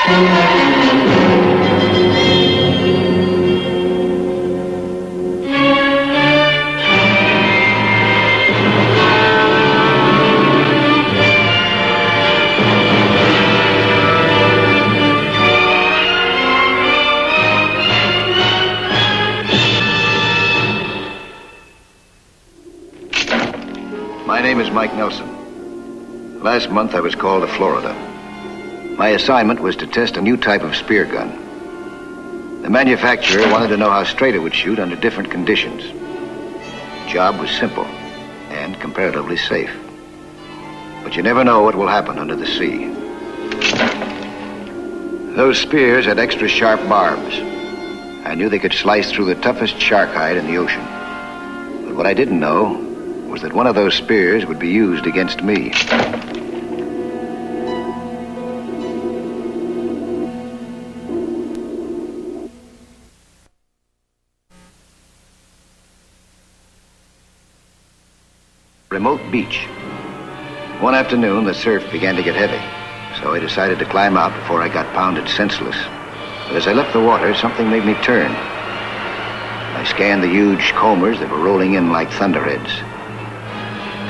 My name is Mike Nelson. Last month I was called to Florida. My assignment was to test a new type of spear gun. The manufacturer wanted to know how straight it would shoot under different conditions. The job was simple and comparatively safe. But you never know what will happen under the sea. Those spears had extra sharp barbs. I knew they could slice through the toughest shark hide in the ocean. But what I didn't know was that one of those spears would be used against me. Remote beach. One afternoon, the surf began to get heavy, so I decided to climb out before I got pounded senseless. But as I left the water, something made me turn. I scanned the huge combers that were rolling in like thunderheads.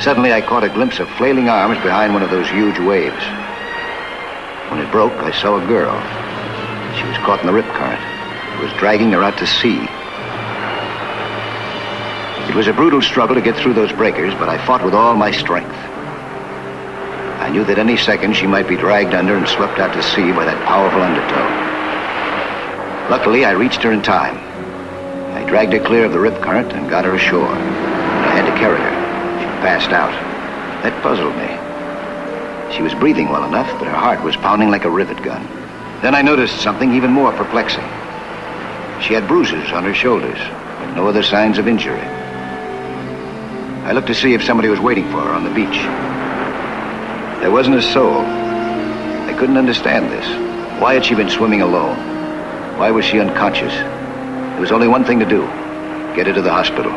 Suddenly, I caught a glimpse of flailing arms behind one of those huge waves. When it broke, I saw a girl. She was caught in the rip current. It was dragging her out to sea. It was a brutal struggle to get through those breakers, but I fought with all my strength. I knew that any second she might be dragged under and swept out to sea by that powerful undertow. Luckily, I reached her in time. I dragged her clear of the rip current and got her ashore. But I had to carry her. Passed out. That puzzled me. She was breathing well enough, but her heart was pounding like a rivet gun. Then I noticed something even more perplexing. She had bruises on her shoulders, but no other signs of injury. I looked to see if somebody was waiting for her on the beach. There wasn't a soul. I couldn't understand this. Why had she been swimming alone? Why was she unconscious? There was only one thing to do. Get her to the hospital.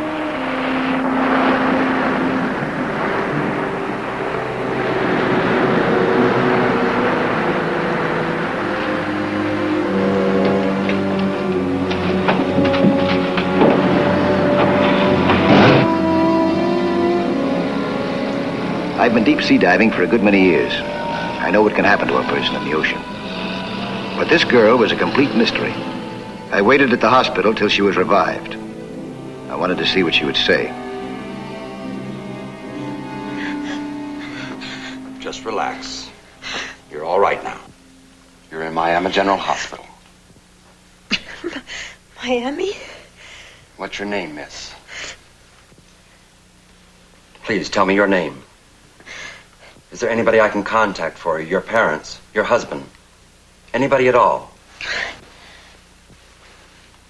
I've been deep sea diving for a good many years. I know what can happen to a person in the ocean. But this girl was a complete mystery. I waited at the hospital till she was revived. I wanted to see what she would say. Just relax. You're all right now. You're in Miami General Hospital. Miami? What's your name, miss? Please tell me your name. Is there anybody I can contact for you? Your parents? Your husband? Anybody at all?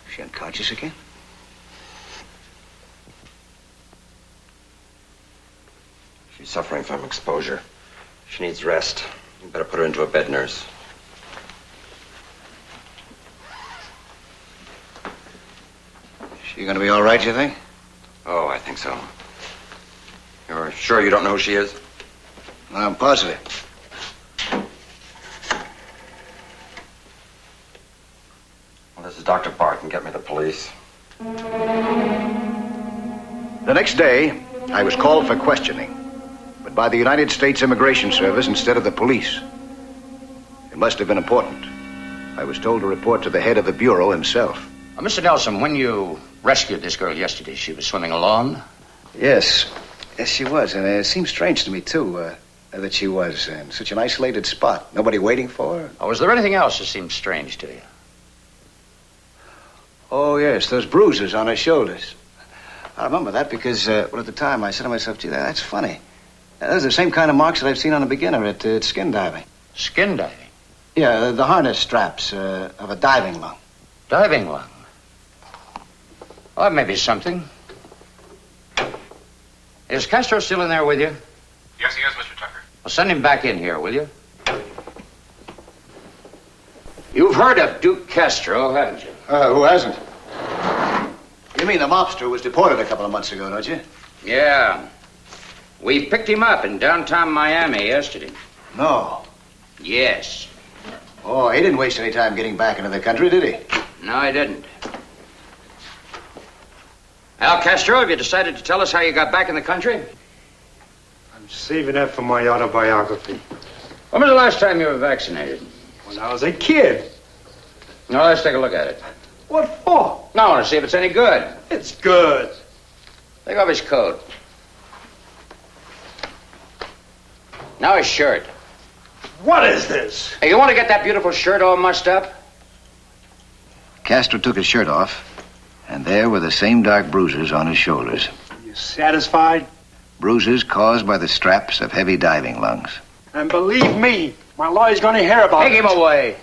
Is she unconscious again? She's suffering from exposure. She needs rest. You better put her into a bed, nurse. Is she gonna be all right, you think? Oh, I think so. You're sure you don't know who she is? I'm positive. Well, this is Dr. Barton. Get me the police. The next day, I was called for questioning, but by the United States Immigration Service instead of the police. It must have been important. I was told to report to the head of the bureau himself. Mr. Nelson, when you rescued this girl yesterday, she was swimming alone? Yes. Yes, she was. And it seemed strange to me, too, that she was in such an isolated spot. Nobody waiting for her. Oh, was there anything else that seemed strange to you? Oh, yes, those bruises on her shoulders. I remember that because, at the time I said to myself, gee, that's funny. Those are the same kind of marks that I've seen on a beginner at skin diving. Skin diving? Yeah, the harness straps of a diving lung. Diving lung? Well, that may be something. Is Castro still in there with you? Yes, he is, Mr. Tucker. Well, send him back in here, will you? You've heard of Duke Castro, haven't you? Who hasn't? You mean the mobster was deported a couple of months ago, don't you? Yeah. We picked him up in downtown Miami yesterday. No. Yes. Oh, he didn't waste any time getting back into the country, did he? No, he didn't. Al Castro, have you decided to tell us how you got back in the country? I'm saving that for my autobiography. When was the last time you were vaccinated? When I was a kid. No, let's take a look at it. What for? No, I want to see if it's any good. It's good. Take off his coat. Now his shirt. What is this? Hey, you want to get that beautiful shirt all mussed up? Castro took his shirt off, and there were the same dark bruises on his shoulders. You satisfied? Bruises caused by the straps of heavy diving lungs. And believe me, my lawyer's going to hear about it. Take him away.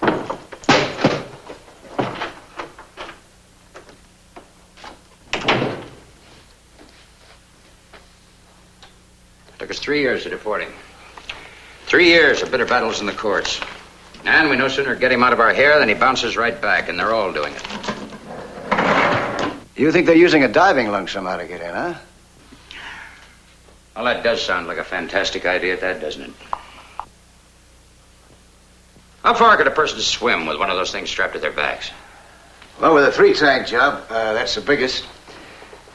It took us 3 years to deport him. 3 years of bitter battles in the courts. And we no sooner get him out of our hair than he bounces right back, and they're all doing it. You think they're using a diving lung somehow to get in, huh? Well, that does sound like a fantastic idea at that, doesn't it? How far could a person swim with one of those things strapped to their backs? Well, with a 3-tank job, that's the biggest.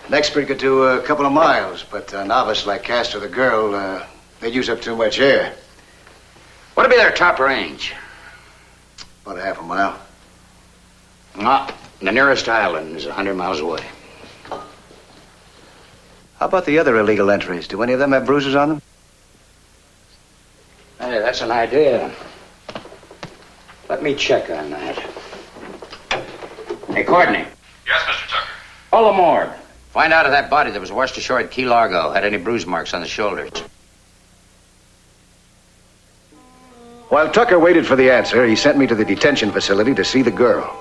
An expert could do a couple of miles, but a novice like Castor the girl, they'd use up too much air. What'd be their top range? About a half a mile. No, the nearest island is 100 miles away. How about the other illegal entries? Do any of them have bruises on them? Hey, that's an idea. Let me check on that. Hey, Courtney. Yes, Mr. Tucker. Call the morgue. Find out if that body that was washed ashore at Key Largo had any bruise marks on the shoulders. While Tucker waited for the answer, he sent me to the detention facility to see the girl.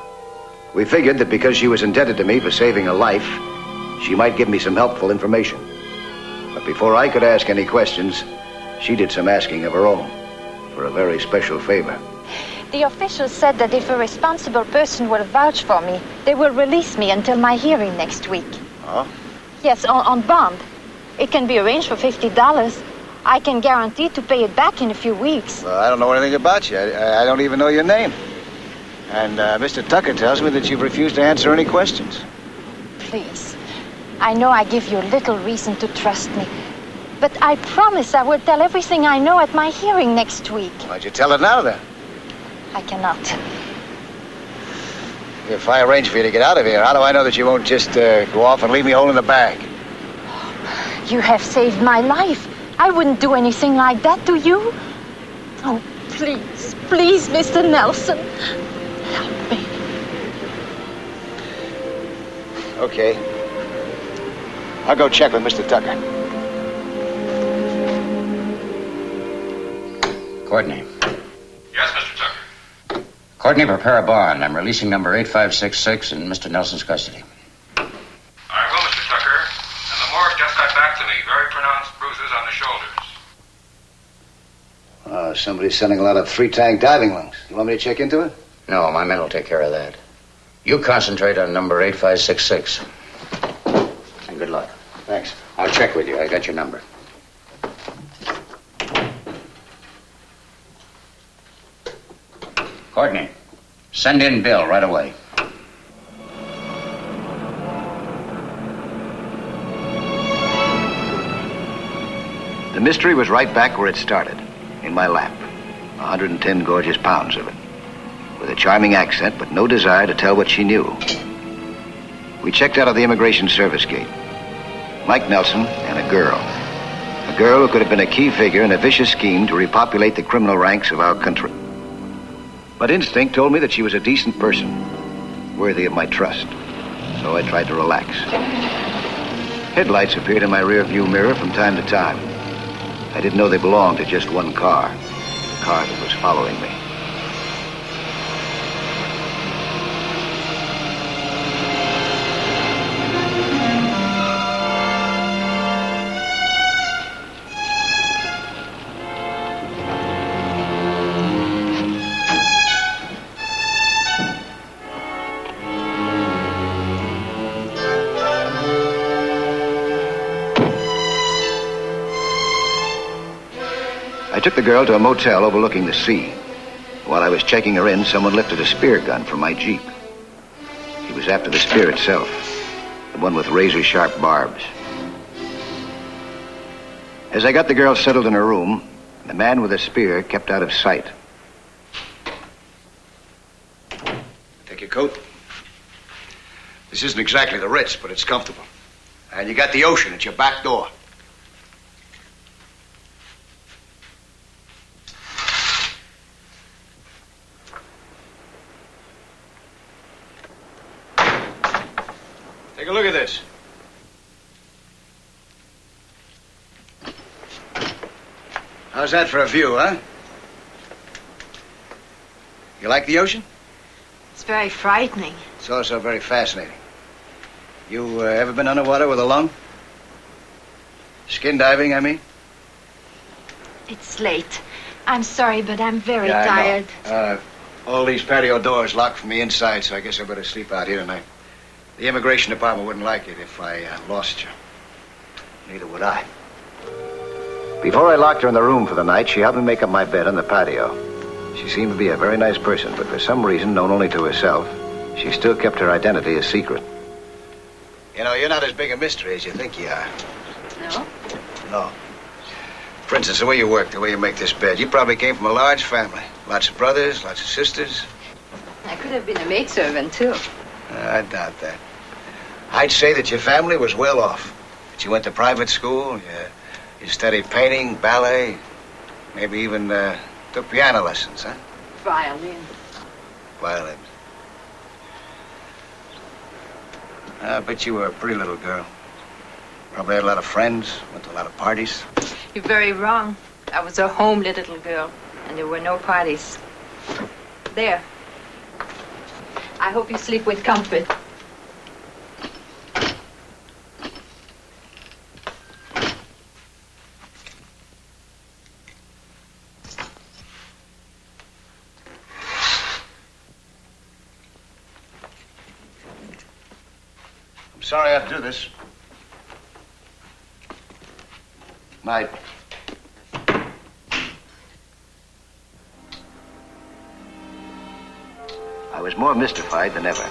We figured that because she was indebted to me for saving a life, she might give me some helpful information. But before I could ask any questions, she did some asking of her own for a very special favor. The officials said that if a responsible person will vouch for me, they will release me until my hearing next week. Oh? Yes, on bond. It can be arranged for $50. I can guarantee to pay it back in a few weeks. Well, I don't know anything about you. I don't even know your name. And Mr. Tucker tells me that you've refused to answer any questions. Please. I know I give you little reason to trust me. But I promise I will tell everything I know at my hearing next week. Why'd you tell it now, then? I cannot. If I arrange for you to get out of here, how do I know that you won't just go off and leave me holding the bag? You have saved my life. I wouldn't do anything like that to you. Oh, please, please, Mr. Nelson. Help me. Okay. I'll go check with Mr. Tucker. Courtney. Yes, Mr. Tucker. Courtney, prepare a bond. I'm releasing number 8566 in Mr. Nelson's custody. I will, Mr. Tucker. And the morgue just got back to me. Very pronounced bruises on the shoulders. Somebody's sending a lot of 3-tank diving lungs. You want me to check into it? No, my men will take care of that. You concentrate on number 8566. And good luck. Thanks. I'll check with you. I got your number. Courtney, send in Bill right away. The mystery was right back where it started, in my lap. 110 gorgeous pounds of it. With a charming accent, but no desire to tell what she knew. We checked out of the immigration service gate. Mike Nelson and a girl. A girl who could have been a key figure in a vicious scheme to repopulate the criminal ranks of our country. But instinct told me that she was a decent person, worthy of my trust. So I tried to relax. Headlights appeared in my rear-view mirror from time to time. I didn't know they belonged to just one car. The car that was following me. I took the girl to a motel overlooking the sea. While I was checking her in, someone lifted a spear gun from my Jeep. He was after the spear itself, the one with razor-sharp barbs. As I got the girl settled in her room, the man with the spear kept out of sight. Take your coat. This isn't exactly the Ritz, but it's comfortable. And you got the ocean at your back door. Take a look at this. How's that for a view, huh? You like the ocean? It's very frightening. It's also very fascinating. You ever been underwater with a lung? Skin diving, I mean? It's late. I'm sorry, but I'm very Yeah, tired. I know. All these patio doors locked from the inside, so I guess I better sleep out here tonight. The immigration department wouldn't like it if I lost you. Neither would I. Before I locked her in the room for the night, she helped me make up my bed on the patio. She seemed to be a very nice person, but for some reason, known only to herself, she still kept her identity a secret. You know, you're not as big a mystery as you think you are. No? No. For instance, the way you work, the way you make this bed, you probably came from a large family. Lots of brothers, lots of sisters. I could have been a maidservant, too. I doubt that. I'd say that your family was well off. That you went to private school, you studied painting, ballet, maybe even took piano lessons, huh? Violin. Violin. I bet you were a pretty little girl. Probably had a lot of friends, went to a lot of parties. You're very wrong. I was a homely little girl, and there were no parties. There. I hope you sleep with comfort. I'm sorry I have to do this. Night. I was more mystified than ever.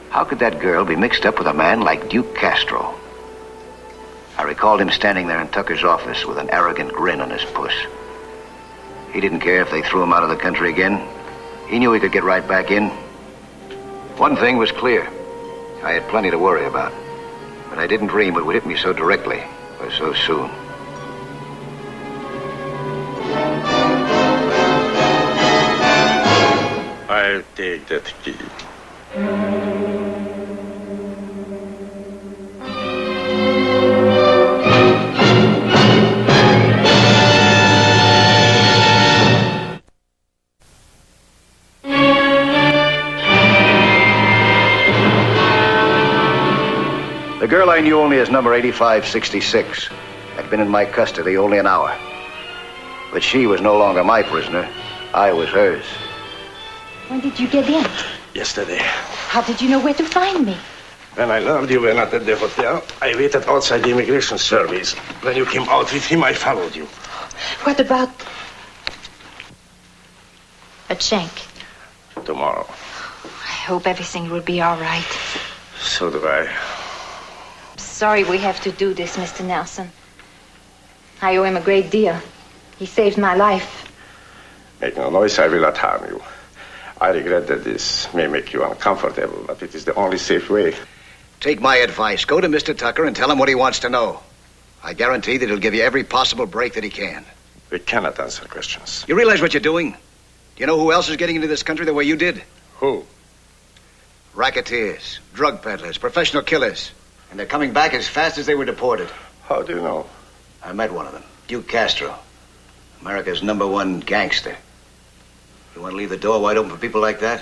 How could that girl be mixed up with a man like Duke Castro? I recalled him standing there in Tucker's office with an arrogant grin on his puss. He didn't care if they threw him out of the country again. He knew he could get right back in. One thing was clear. I had plenty to worry about. But I didn't dream it would hit me so directly or so soon. I'll take that key. The girl I knew only as number 8566 had been in my custody only an hour. But she was no longer my prisoner. I was hers. When did you get in? Yesterday. How did you know where to find me? When I learned you were not at the hotel, I waited outside the immigration service. When you came out with him, I followed you. What about... a Schenk? Tomorrow. I hope everything will be all right. So do I. Sorry we have to do this, Mr. Nelson. I owe him a great deal. He saved my life. Make no noise, I will not harm you. I regret that this may make you uncomfortable, but it is the only safe way. Take my advice. Go to Mr. Tucker and tell him what he wants to know. I guarantee that he'll give you every possible break that he can. We cannot answer questions. You realize what you're doing? Do you know who else is getting into this country the way you did? Who? Racketeers, drug peddlers, professional killers. And they're coming back as fast as they were deported. How do you know? I met one of them, Duke Castro. America's #1 gangster. You want to leave the door wide open for people like that?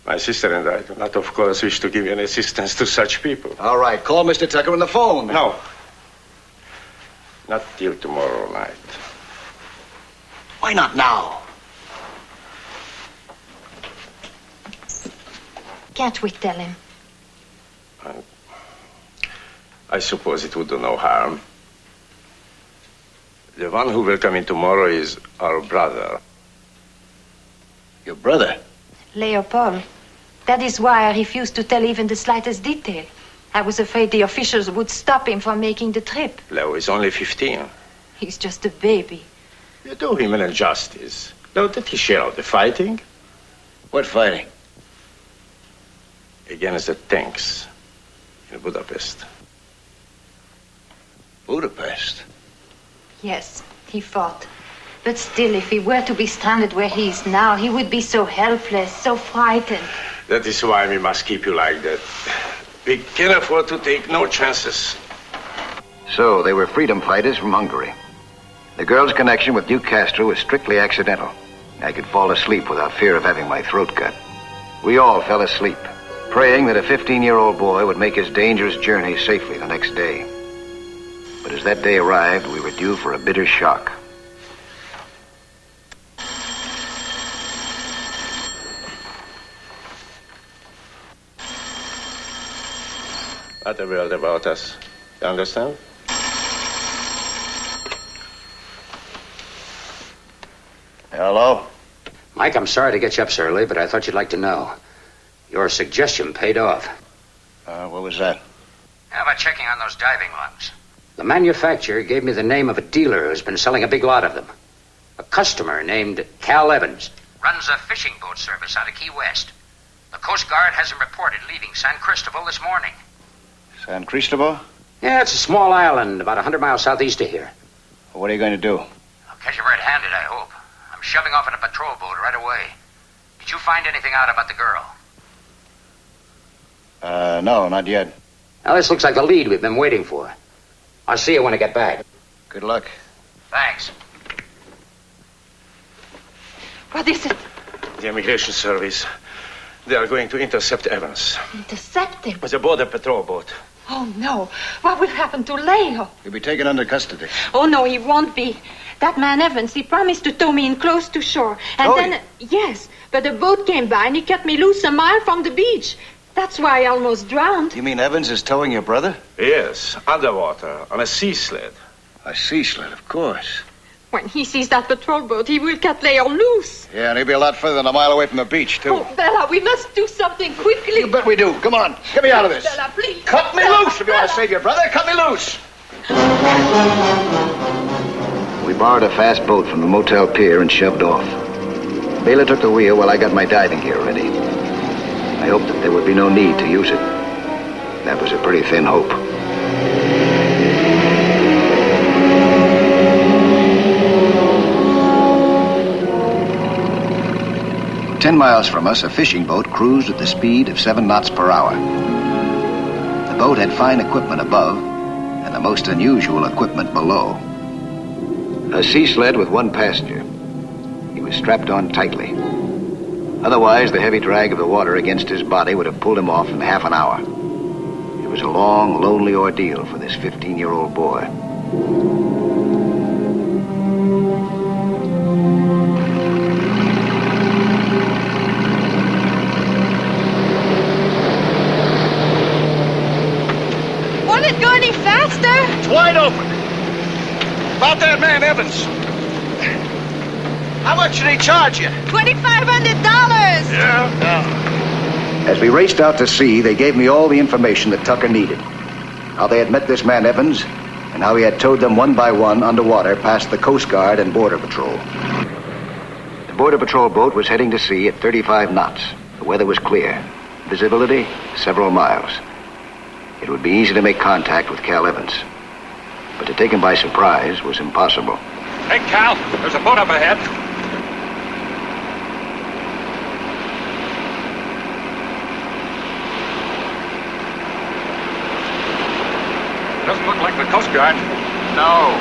My sister and I do not, of course, wish to give any assistance to such people. All right, call Mr. Tucker on the phone. No. Not till tomorrow night. Why not now? Can't we tell him? I suppose it would do no harm. The one who will come in tomorrow is our brother. Your brother? Leopold. That is why I refused to tell even the slightest detail. I was afraid the officials would stop him from making the trip. Leo is only 15. He's just a baby. You do him an injustice. Don't let he share out the fighting. What fighting? Against the tanks in Budapest. Budapest? Yes, he fought. But still, if he were to be stranded where he is now, he would be so helpless, so frightened. That is why we must keep you like that. We can afford to take no chances. So they were freedom fighters from Hungary. The girl's connection with Duke Castro was strictly accidental. I could fall asleep without fear of having my throat cut. We all fell asleep, praying that a 15-year-old boy would make his dangerous journey safely the next day. But as that day arrived, we were due for a bitter shock. Not a word about us. You understand? Hello? Mike, I'm sorry to get you up so early, but I thought you'd like to know. Your suggestion paid off. What was that? How about checking on those diving lungs? The manufacturer gave me the name of a dealer who's been selling a big lot of them. A customer named Cal Evans. Runs a fishing boat service out of Key West. The Coast Guard has him reported leaving San Cristobal this morning. San Cristobal? Yeah, it's a small island about 100 miles southeast of here. What are you going to do? I'll catch you red-handed, I hope. I'm shoving off in a patrol boat right away. Did you find anything out about the girl? No, not yet. Now, this looks like the lead we've been waiting for. I'll see you when I get back. Good luck. Thanks. What is it? The immigration service. They are going to intercept Evans. Intercept him? It's a border patrol boat. Oh, no. What will happen to Leo? He'll be taken under custody. Oh, no, he won't be. That man Evans, he promised to tow me in close to shore. And then, yes, but a boat came by and he cut me loose a mile from the beach. That's why I almost drowned. You mean Evans is towing your brother? Yes, underwater, on a sea sled. A sea sled, of course. When he sees that patrol boat, he will cut Leo loose. Yeah, and he'll be a lot further than a mile away from the beach, too. Oh, Bella, we must do something quickly. You bet we do. Come on. Get me out of this. Bella, please. Cut me Bella, loose if you want to save your brother. Cut me loose. We borrowed a fast boat from the motel pier and shoved off. Bela took the wheel while I got my diving gear ready. I hoped that there would be no need to use it. That was a pretty thin hope. "10 miles from us, a fishing boat cruised at the speed of 7 knots per hour. The boat had fine equipment above and the most unusual equipment below. A sea sled with one passenger. He was strapped on tightly. Otherwise, the heavy drag of the water against his body would have pulled him off in half an hour. It was a long, lonely ordeal for this 15-year-old boy. Won't it go any faster? It's wide open. About that man Evans. How much did he charge you? $2,500. Yeah. As we raced out to sea, they gave me all the information that Tucker needed. How they had met this man Evans, and how he had towed them one by one underwater past the Coast Guard and Border Patrol. The Border Patrol boat was heading to sea at 35 knots. The weather was clear. Visibility, several miles. It would be easy to make contact with Cal Evans. But to take him by surprise was impossible. Hey, Cal, there's a boat up ahead. Doesn't look like the Coast Guard. No,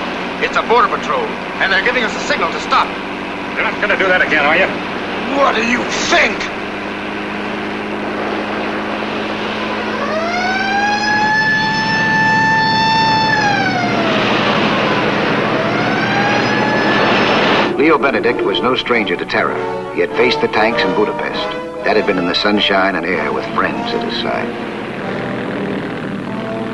it's a border patrol, and they're giving us a signal to stop. You're not going to do that again, are you? What do you think? Leo Benedict was no stranger to terror. He had faced the tanks in Budapest. That had been in the sunshine and air with friends at his side.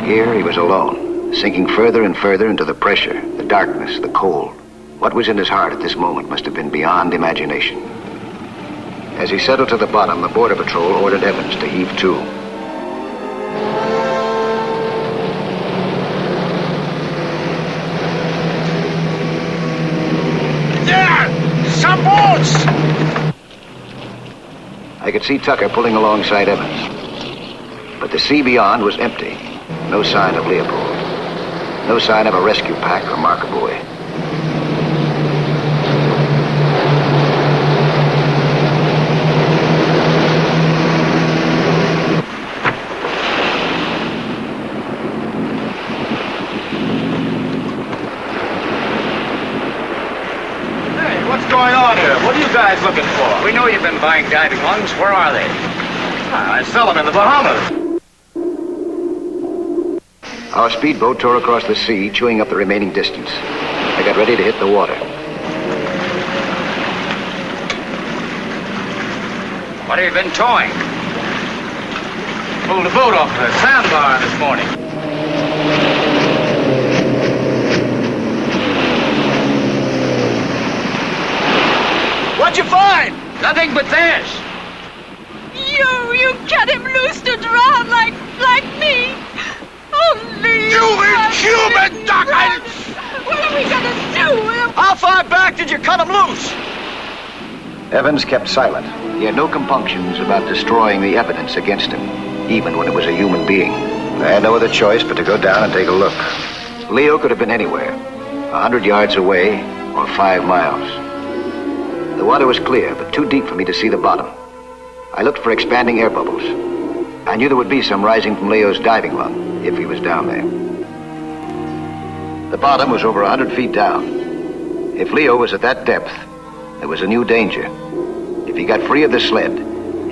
Here he was alone, sinking further and further into the pressure, the darkness, the cold. What was in his heart at this moment must have been beyond imagination. As he settled to the bottom, the Border Patrol ordered Evans to heave to. There! Some boats! I could see Tucker pulling alongside Evans. But the sea beyond was empty. No sign of Leopold. No sign of a rescue pack or marker buoy. Hey, what's going on here? What are you guys looking for? We know you've been buying diving lungs. Where are they? I sell them in the Bahamas. Our speedboat tore across the sea, chewing up the remaining distance. I got ready to hit the water. What have you been towing? Pulled a boat off the sandbar this morning. What'd you find? Nothing but this. You cut him loose to drown like me. Oh, Leo. You inhuman duckhead! What are we gonna do? How far back did you cut him loose? Evans kept silent. He had no compunctions about destroying the evidence against him, even when it was a human being. I had no other choice but to go down and take a look. Leo could have been anywhere, 100 yards away or 5 miles. The water was clear, but too deep for me to see the bottom. I looked for expanding air bubbles. I knew there would be some rising from Leo's diving lung, if he was down there. The bottom was over 100 feet down. If Leo was at that depth, there was a new danger. If he got free of the sled,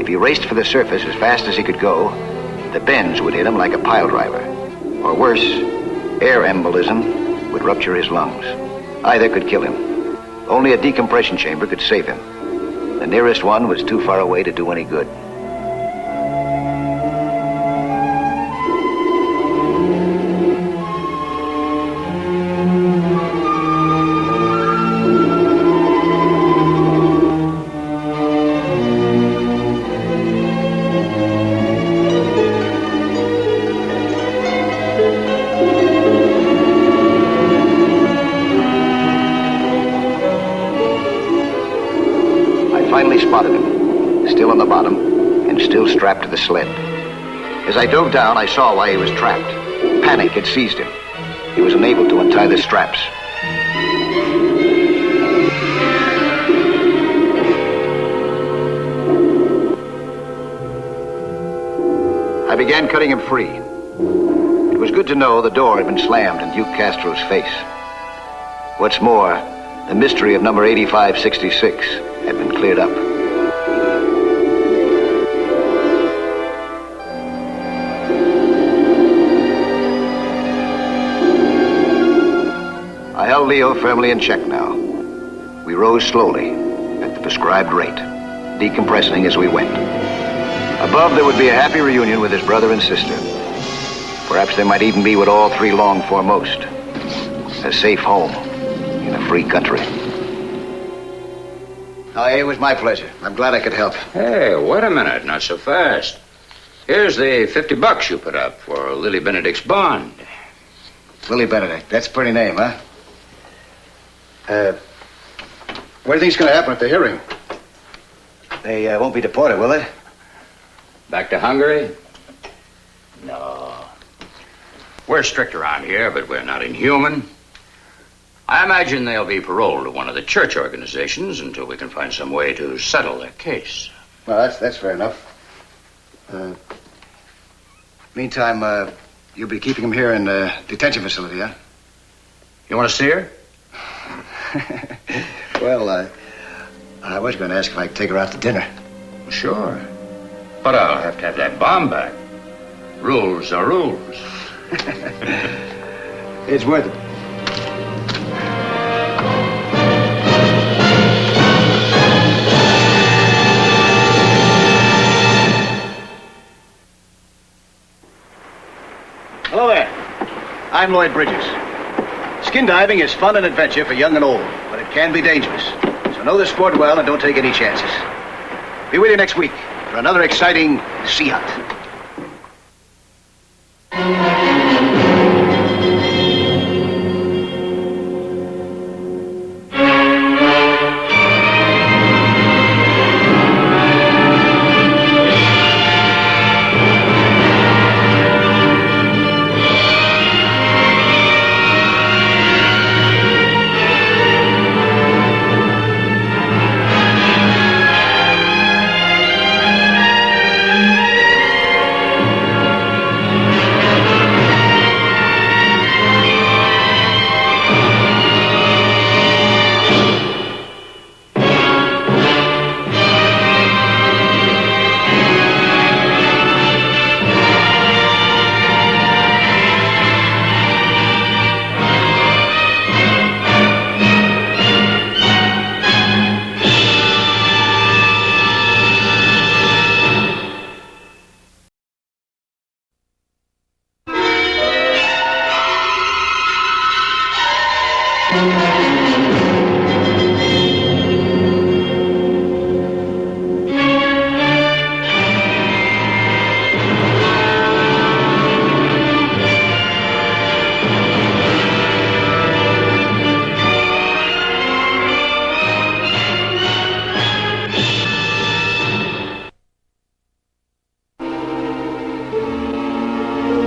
if he raced for the surface as fast as he could go, the bends would hit him like a pile driver. Or worse, air embolism would rupture his lungs. Either could kill him. Only a decompression chamber could save him. The nearest one was too far away to do any good. Spotted him, still on the bottom and still strapped to the sled. As I dove down, I saw why he was trapped. Panic had seized him. He was unable to untie the straps. I began cutting him free. It was good to know the door had been slammed in Duke Castro's face. What's more, the mystery of number 8566 had been cleared up. I held Leo firmly in check now. We rose slowly, at the prescribed rate, decompressing as we went. Above, there would be a happy reunion with his brother and sister. Perhaps there might even be what all three longed for most, a safe home in a free country. Oh, it was my pleasure. I'm glad I could help. Hey, wait a minute. Not so fast. Here's the $50 you put up for Lily Benedict's bond. Lily Benedict. That's a pretty name, huh? What do you think's going to happen at the hearing? They won't be deported, will they? Back to Hungary? No. We're strict around here, but we're not inhuman. I imagine they'll be paroled to one of the church organizations until we can find some way to settle their case. Well, that's fair enough. Meantime, you'll be keeping him here in the detention facility, huh? You want to see her? Well, I was going to ask if I could take her out to dinner. Sure. But I'll have to have that bomb back. Rules are rules. It's worth it. Hello there. I'm Lloyd Bridges. Skin diving is fun and adventure for young and old, but it can be dangerous. So know the sport well and don't take any chances. Be with you next week for another exciting sea hunt.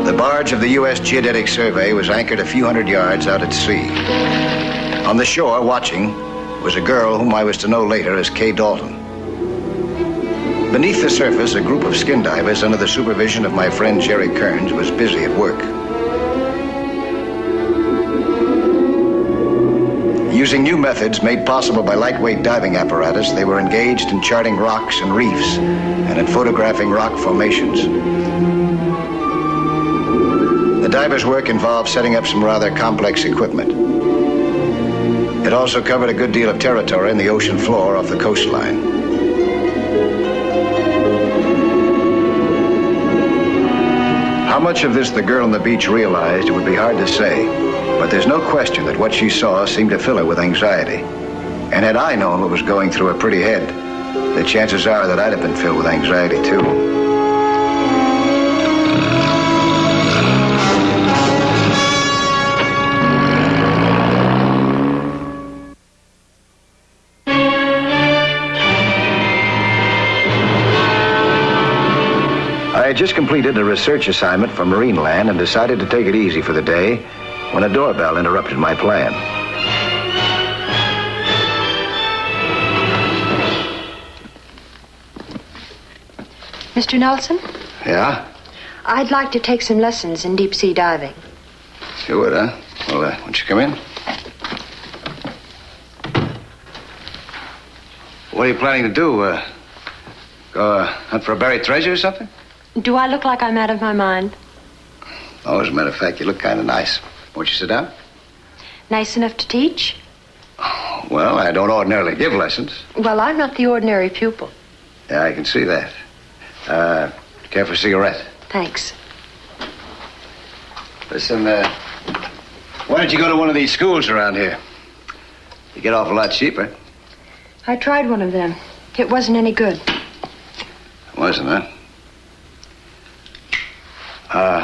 The barge of the U.S. Geodetic Survey was anchored a few hundred yards out at sea. On the shore, watching, was a girl whom I was to know later as Kay Dalton. Beneath the surface, a group of skin divers under the supervision of my friend Jerry Kearns was busy at work. Using new methods made possible by lightweight diving apparatus, they were engaged in charting rocks and reefs and in photographing rock formations. The divers' work involved setting up some rather complex equipment. It also covered a good deal of territory in the ocean floor off the coastline. How much of this the girl on the beach realized, it would be hard to say, but there's no question that what she saw seemed to fill her with anxiety. And had I known what was going through her pretty head, the chances are that I'd have been filled with anxiety too. I had just completed a research assignment for Marineland and decided to take it easy for the day when a doorbell interrupted my plan. Mr. Nelson? Yeah? I'd like to take some lessons in deep sea diving. You would, huh? Well, won't you come in? What are you planning to do? Go hunt for a buried treasure or something? Do I look like I'm out of my mind? Oh, as a matter of fact, you look kind of nice. Won't you sit down? Nice enough to teach? Well, I don't ordinarily give lessons. Well, I'm not the ordinary pupil. Yeah, I can see that. Care for a cigarette? Thanks. Listen, why don't you go to one of these schools around here? You get off a lot cheaper. I tried one of them. It wasn't any good. Wasn't, huh?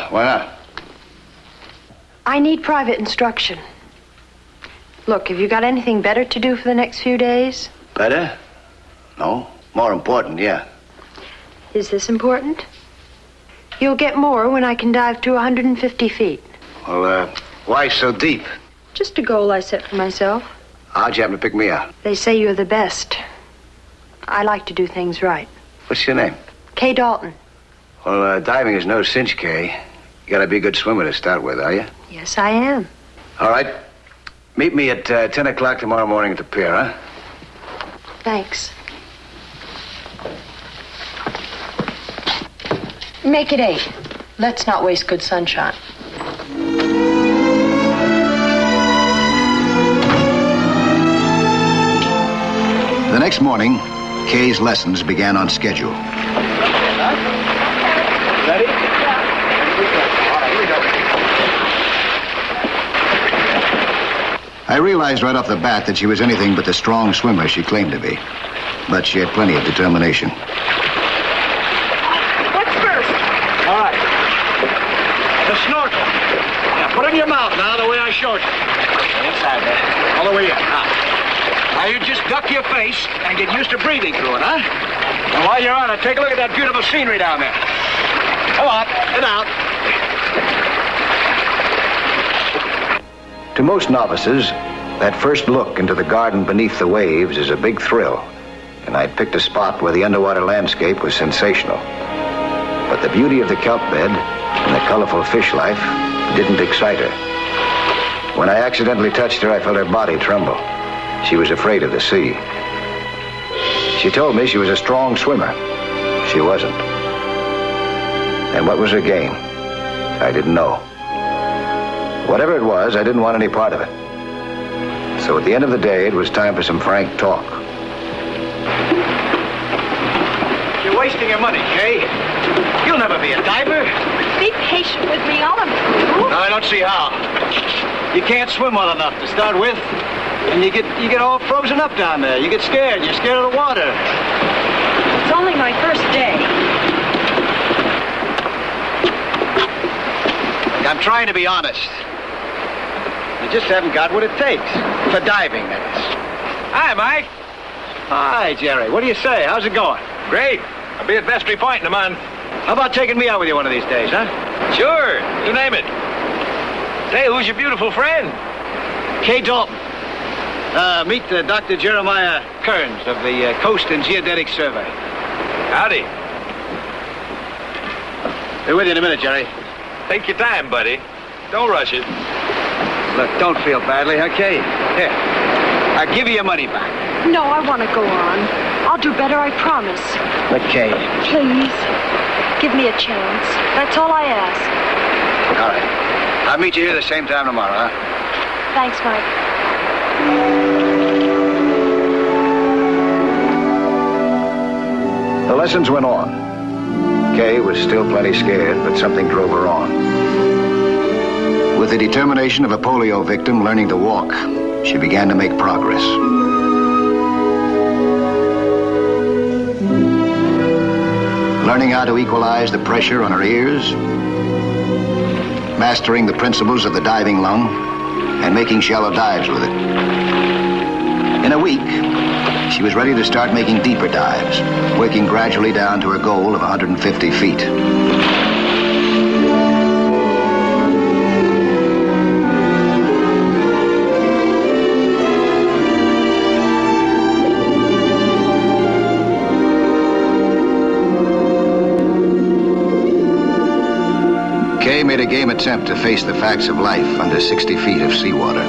Why not? I need private instruction. Look, have you got anything better to do for the next few days? Better? No. More important, yeah. Is this important? You'll get more when I can dive to 150 feet. Well, why so deep? Just a goal I set for myself. How'd you happen to pick me out? They say you're the best. I like to do things right. What's your name? Kay Dalton. Well, diving is no cinch, Kay. You gotta be a good swimmer to start with, are you? Yes, I am. All right. Meet me at 10 o'clock tomorrow morning at the pier, huh? Thanks. Make it 8. Let's not waste good sunshine. The next morning, Kay's lessons began on schedule. Ready? I realized right off the bat that she was anything but the strong swimmer she claimed to be. but she had plenty of determination. What's first? All right. The snorkel. Now, put it in your mouth now, the way I showed you. Inside there. All the way in. Now, you just duck your face and get used to breathing through it, huh? And while you're on it, take a look at that beautiful scenery down there. Come on, get out. To most novices, that first look into the garden beneath the waves is a big thrill, and I'd picked a spot where the underwater landscape was sensational. But the beauty of the kelp bed and the colorful fish life didn't excite her. When I accidentally touched her, I felt her body tremble. She was afraid of the sea. She told me she was a strong swimmer. She wasn't. And what was her game? I didn't know. Whatever it was, I didn't want any part of it. So at the end of the day, it was time for some frank talk. You're wasting your money, Kay. You'll never be a diver. Be patient with me. I'll improve. No, I don't see how. You can't swim well enough to start with. And you get all frozen up down there. You get scared. You're scared of the water. It's only my first day. I'm trying to be honest. You just haven't got what it takes. For diving, that is. Hi, Mike. Hi, Jerry. What do you say? How's it going? Great. I'll be at Vestry Point in a month. How about taking me out with you one of these days, huh? Sure. You name it. Say, who's your beautiful friend? Kay Dalton. Meet Dr. Jeremiah Kearns of the Coast and Geodetic Survey. Howdy. Be with you in a minute, Jerry. Take your time, buddy. Don't rush it. Look, don't feel badly, huh, Kay? Here. I'll give you your money back. No, I want to go on. I'll do better, I promise. Look, Kay. Please. Give me a chance. That's all I ask. All right. I'll meet you here the same time tomorrow, huh? Thanks, Mike. The lessons went on. Kay was still plenty scared, but something drove her on. With the determination of a polio victim learning to walk, she began to make progress. Learning how to equalize the pressure on her ears, mastering the principles of the diving lung, and making shallow dives with it. In a week, she was ready to start making deeper dives, working gradually down to her goal of 150 feet. Kay made a game attempt to face the facts of life under 60 feet of seawater.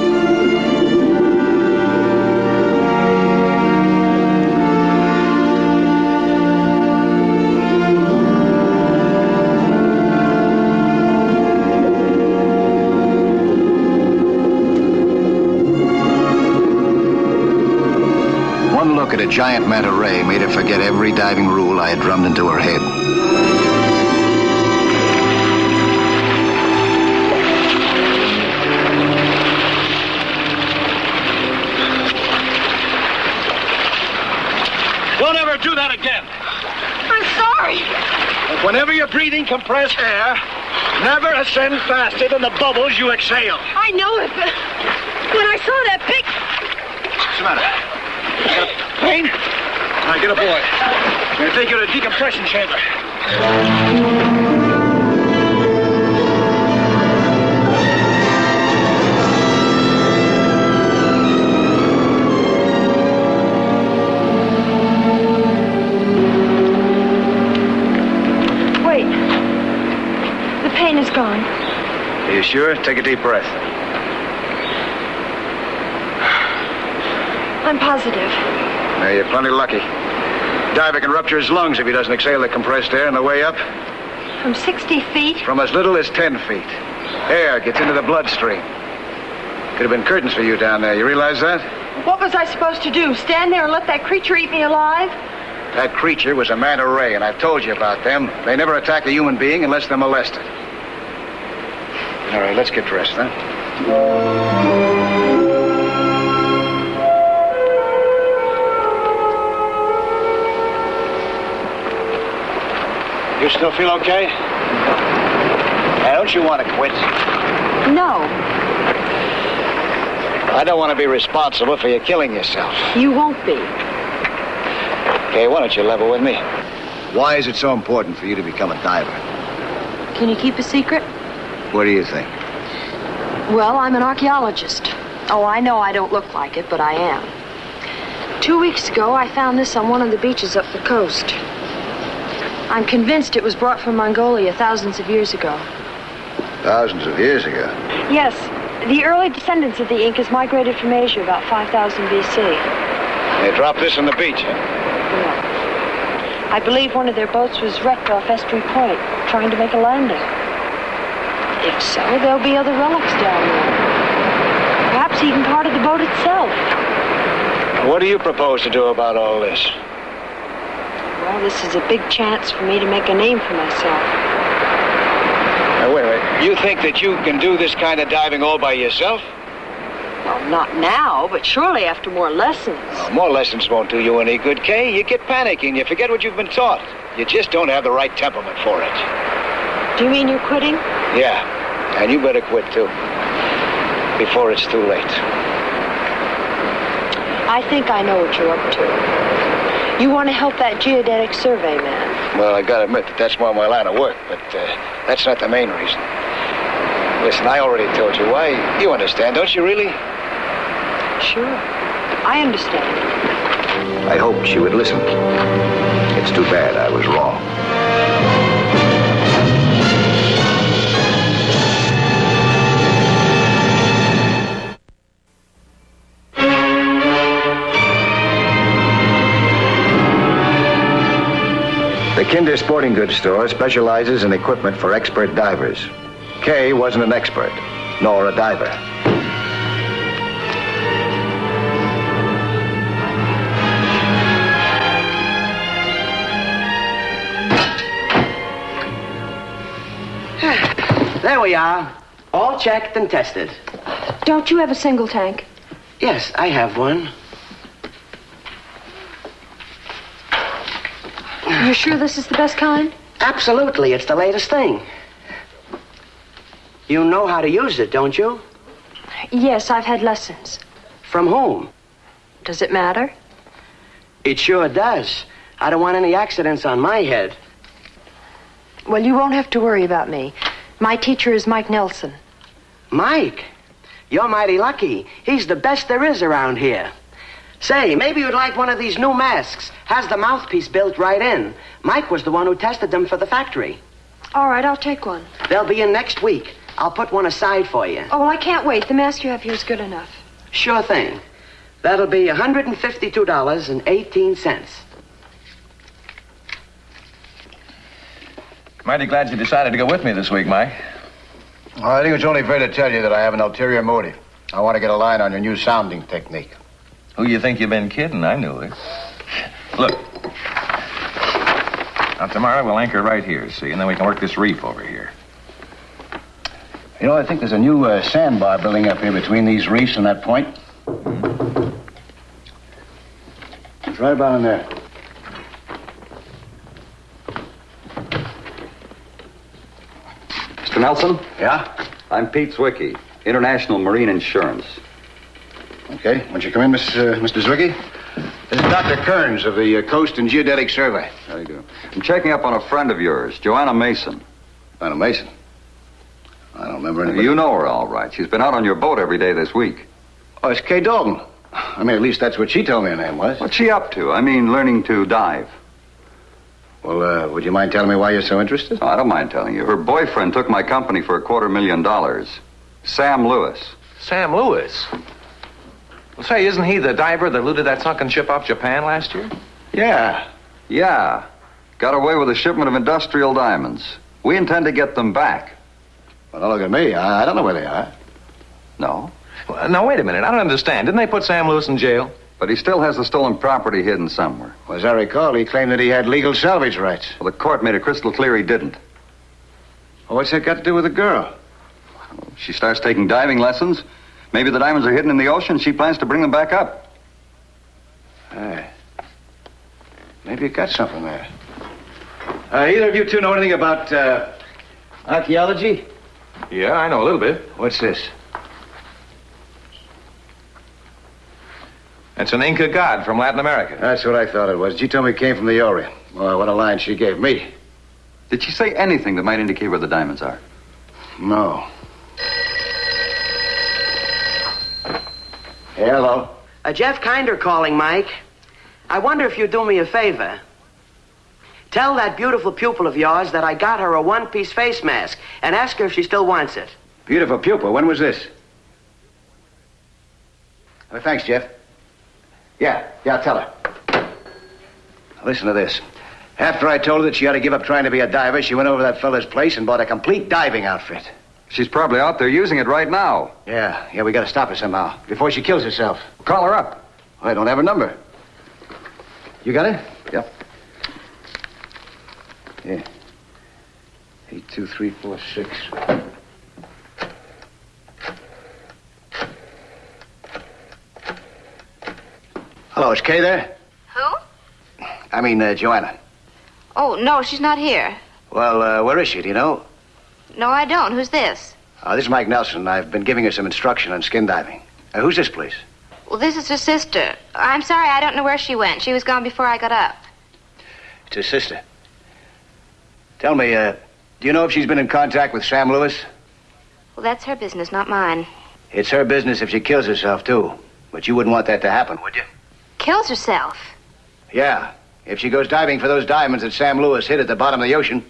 One look at a giant manta ray made her forget every diving rule I had drummed into her head. Don't ever do that again. I'm sorry. Whenever you're breathing compressed air, never ascend faster than the bubbles you exhale. I know it, but when I saw that big... What's the matter? You got a pain? All right, get aboard. I'm going to take you to the decompression chamber. Wait. The pain is gone. Are you sure? Take a deep breath. I'm positive. Now, you're plenty lucky. Diver can rupture his lungs if he doesn't exhale the compressed air on the way up. From 60 feet? From as little as 10 feet. Air gets into the bloodstream. Could have been curtains for you down there. You realize that? What was I supposed to do? Stand there and let that creature eat me alive? That creature was a manta ray, and I've told you about them. They never attack a human being unless they're molested. All right, let's get dressed, huh? You still feel okay? Hey, don't you want to quit? No, I don't want to be responsible for you killing yourself. you won't be. Okay, why don't you level with me? Why is it so important for you to become a diver? Can you keep a secret? What do you think? Well, I'm an archaeologist. Oh, I know I don't look like it, but I am. 2 weeks ago, I found this on one of the beaches up the coast. I'm convinced it was brought from Mongolia thousands of years ago. Thousands of years ago. Yes, the early descendants of the Incas migrated from Asia about 5,000 B.C. They dropped this on the beach, huh? Yeah. I believe one of their boats was wrecked off Estuary Point, trying to make a landing. If so, there'll be other relics down there. Perhaps even part of the boat itself. What do you propose to do about all this? Well, this is a big chance for me to make a name for myself. Now, wait. You think that you can do this kind of diving all by yourself? Well, not now, but surely after more lessons. Well, more lessons won't do you any good, Kay. You get panicky and you forget what you've been taught. You just don't have the right temperament for it. Do you mean you're quitting? Yeah, and you better quit, too. Before it's too late. I think I know what you're up to. You want to help that geodetic survey man. Well, I gotta admit that that's more my line of work, but that's not the main reason. Listen, I already told you why. You understand, don't you really? Sure. I understand. I hoped she would listen. It's too bad I was wrong. The Kinder Sporting Goods store specializes in equipment for expert divers. Kay wasn't an expert, nor a diver. There we are. All checked and tested. Don't you have a single tank? Yes, I have one. You're sure this is the best kind? Absolutely. It's the latest thing. You know how to use it, don't you? Yes, I've had lessons. From whom? Does it matter? It sure does. I don't want any accidents on my head. Well, you won't have to worry about me. My teacher is Mike Nelson. Mike? You're mighty lucky. He's the best there is around here. Say, maybe you'd like one of these new masks. Has the mouthpiece built right in. Mike was the one who tested them for the factory. All right, I'll take one. They'll be in next week. I'll put one aside for you. Oh, well, I can't wait. The mask you have here is good enough. Sure thing. That'll be $152.18. Mighty glad you decided to go with me this week, Mike. Well, I think it's only fair to tell you that I have an ulterior motive. I want to get a line on your new sounding technique. Who you think you've been kidding? I knew it. Look. Now, tomorrow we'll anchor right here, see? And then we can work this reef over here. You know, I think there's a new sandbar building up here between these reefs and that point. It's right about in there. Mr. Nelson? Yeah? I'm Pete Zwicky, International Marine Insurance. Okay. Won't you come in, Mr. Zwicky? This is Dr. Kearns of the Coast and Geodetic Survey. How do you do? I'm checking up on a friend of yours, Joanna Mason. Joanna Mason? I don't remember anybody. You know her all right. She's been out on your boat every day this week. Oh, it's Kay Dalton. I mean, at least that's what she told me her name was. What's she up to? I mean, learning to dive. Well, would you mind telling me why you're so interested? Oh, I don't mind telling you. Her boyfriend took my company for $250,000. Sam Lewis. Sam Lewis? Well, say, isn't he the diver that looted that sunken ship off Japan last year? Yeah. Got away with a shipment of industrial diamonds. We intend to get them back. Well, don't look at me. I don't know where they are. No? Well, now, wait a minute. I don't understand. Didn't they put Sam Lewis in jail? But he still has the stolen property hidden somewhere. Well, as I recall, he claimed that he had legal salvage rights. Well, the court made it crystal clear he didn't. Well, what's that got to do with the girl? She starts taking diving lessons. Maybe the diamonds are hidden in the ocean. She plans to bring them back up. Hey. Maybe you got something there. Either of you two know anything about archaeology? Yeah, I know a little bit. What's this? It's an Inca god from Latin America. That's what I thought it was. She told me it came from the Orient. Well, what a line she gave me. Did she say anything that might indicate where the diamonds are? No. Hello. Jeff Kinder calling, Mike. I wonder if you'd do me a favor. Tell that beautiful pupil of yours that I got her a one-piece face mask and ask her if she still wants it. Beautiful pupil. When was this? Thanks, Jeff. Yeah, tell her. Listen to this. After I told her that she ought to give up trying to be a diver, she went over to that fella's place and bought a complete diving outfit. She's probably out there using it right now. Yeah, we gotta stop her somehow, before she kills herself. Call her up. I don't have her number. You got it? Yep. Yeah. 82346. Hello, is Kay there? Who? I mean, Joanna. Oh, no, she's not here. Well, where is she, do you know? No, I don't. Who's this? This is Mike Nelson. I've been giving her some instruction on skin diving. Who's this, please? Well, this is her sister. I'm sorry, I don't know where she went. She was gone before I got up. It's her sister. Tell me, do you know if she's been in contact with Sam Lewis? Well, that's her business, not mine. It's her business if she kills herself, too. But you wouldn't want that to happen, would you? Kills herself? Yeah. If she goes diving for those diamonds that Sam Lewis hid at the bottom of the ocean.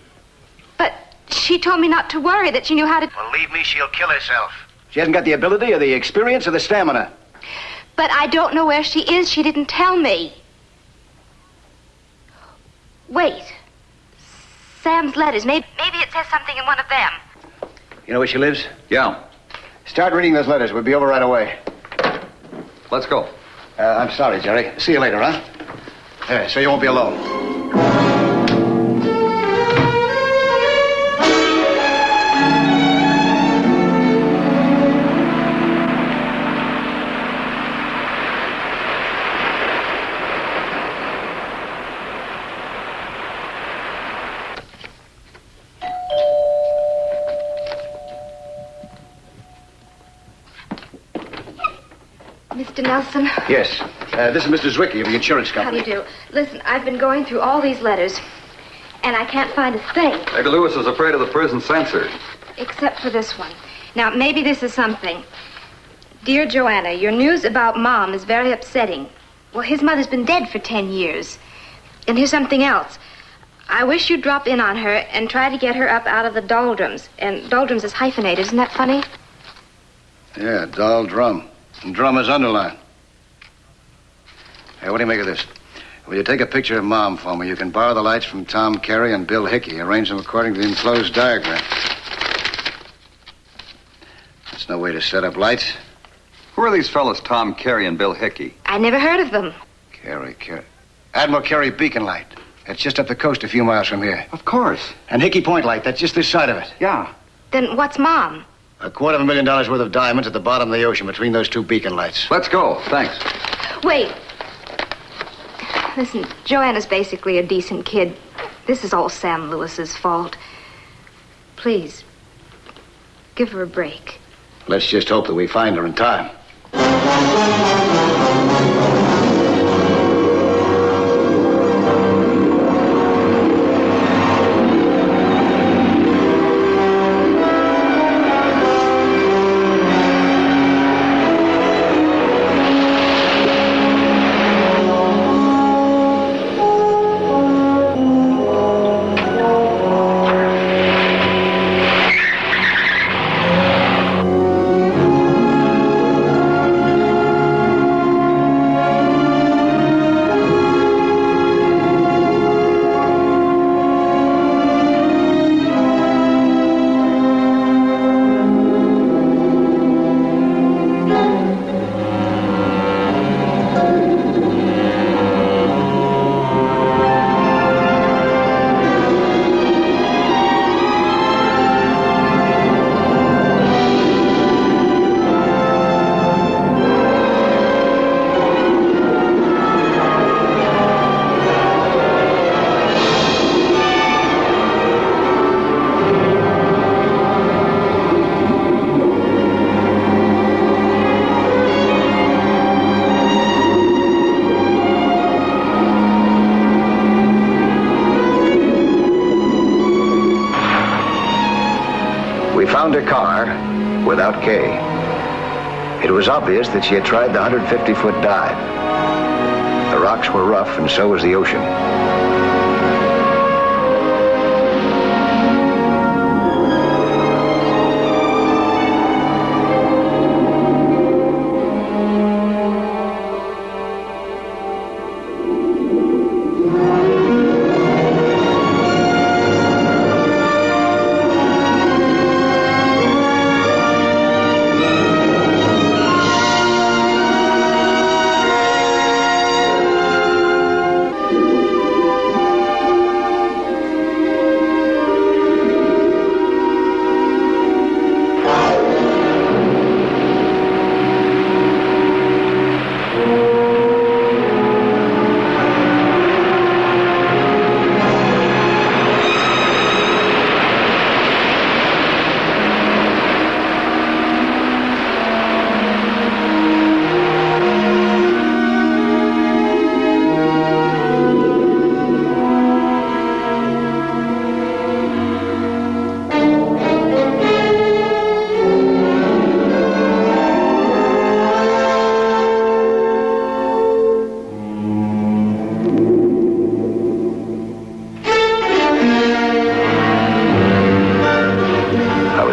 But she told me not to worry, that she knew how to... Believe me, she'll kill herself. She hasn't got the ability or the experience or the stamina. But I don't know where she is. She didn't tell me. Wait. Sam's letters. Maybe it says something in one of them. You know where she lives? Yeah. Start reading those letters. We'll be over right away. Let's go. I'm sorry, Jerry. See you later, huh? So you won't be alone. Mr. Nelson? Yes. This is Mr. Zwicky of the insurance company. How do you do? Listen, I've been going through all these letters, and I can't find a thing. Maybe Lewis is afraid of the prison censor. Except for this one. Now, maybe this is something. Dear Joanna, your news about Mom is very upsetting. Well, his mother's been dead for 10 years. And here's something else. I wish you'd drop in on her and try to get her up out of the doldrums. And doldrums is hyphenated. Isn't that funny? Yeah, doll drum. And drum is underlined. Hey, what do you make of this? Will you take a picture of Mom for me? You can borrow the lights from Tom Carey and Bill Hickey. Arrange them according to the enclosed diagram. That's no way to set up lights. Who are these fellas, Tom Carey and Bill Hickey? I never heard of them. Carey. Admiral Carey Beacon Light. That's just up the coast a few miles from here. Of course. And Hickey Point Light. That's just this side of it. Yeah. Then what's Mom? $250,000 worth of diamonds at the bottom of the ocean between those two beacon lights. Let's go. Thanks. Wait. Listen, Joanna's basically a decent kid. This is all Sam Lewis's fault. Please, give her a break. Let's just hope that we find her in time. found her car without Kay. It was obvious that she had tried the 150-foot dive. The rocks were rough, and so was the ocean.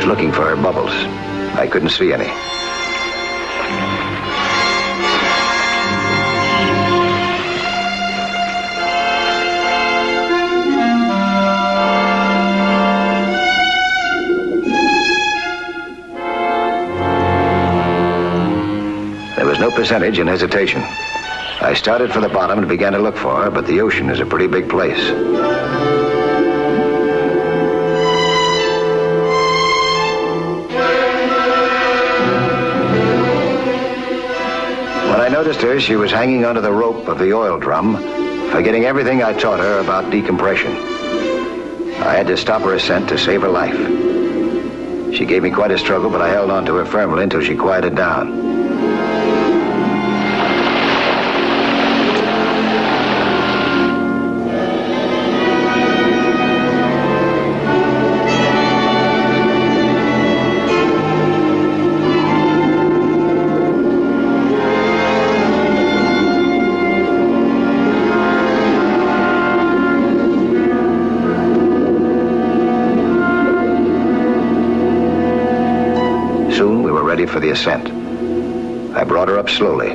Looking for her bubbles. I couldn't see any. There was no percentage in hesitation. I started for the bottom and began to look for her, but the ocean is a pretty big place. When I noticed her, she was hanging onto the rope of the oil drum, forgetting everything I taught her about decompression. I had to stop her ascent to save her life. She gave me quite a struggle, but I held on to her firmly until she quieted down. For the ascent. I brought her up slowly,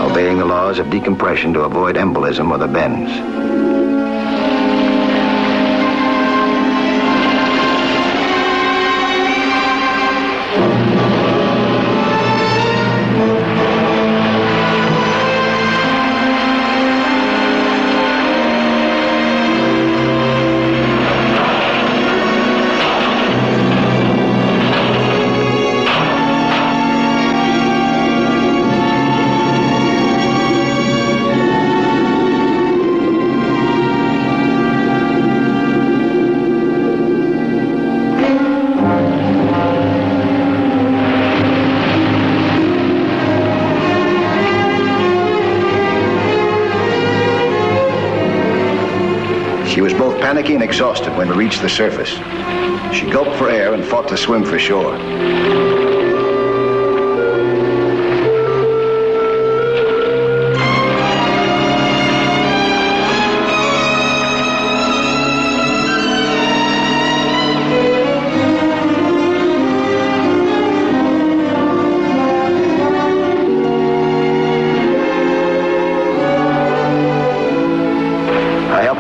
obeying the laws of decompression to avoid embolism or the bends. She was both panicky and exhausted when we reached the surface. She gulped for air and fought to swim for shore.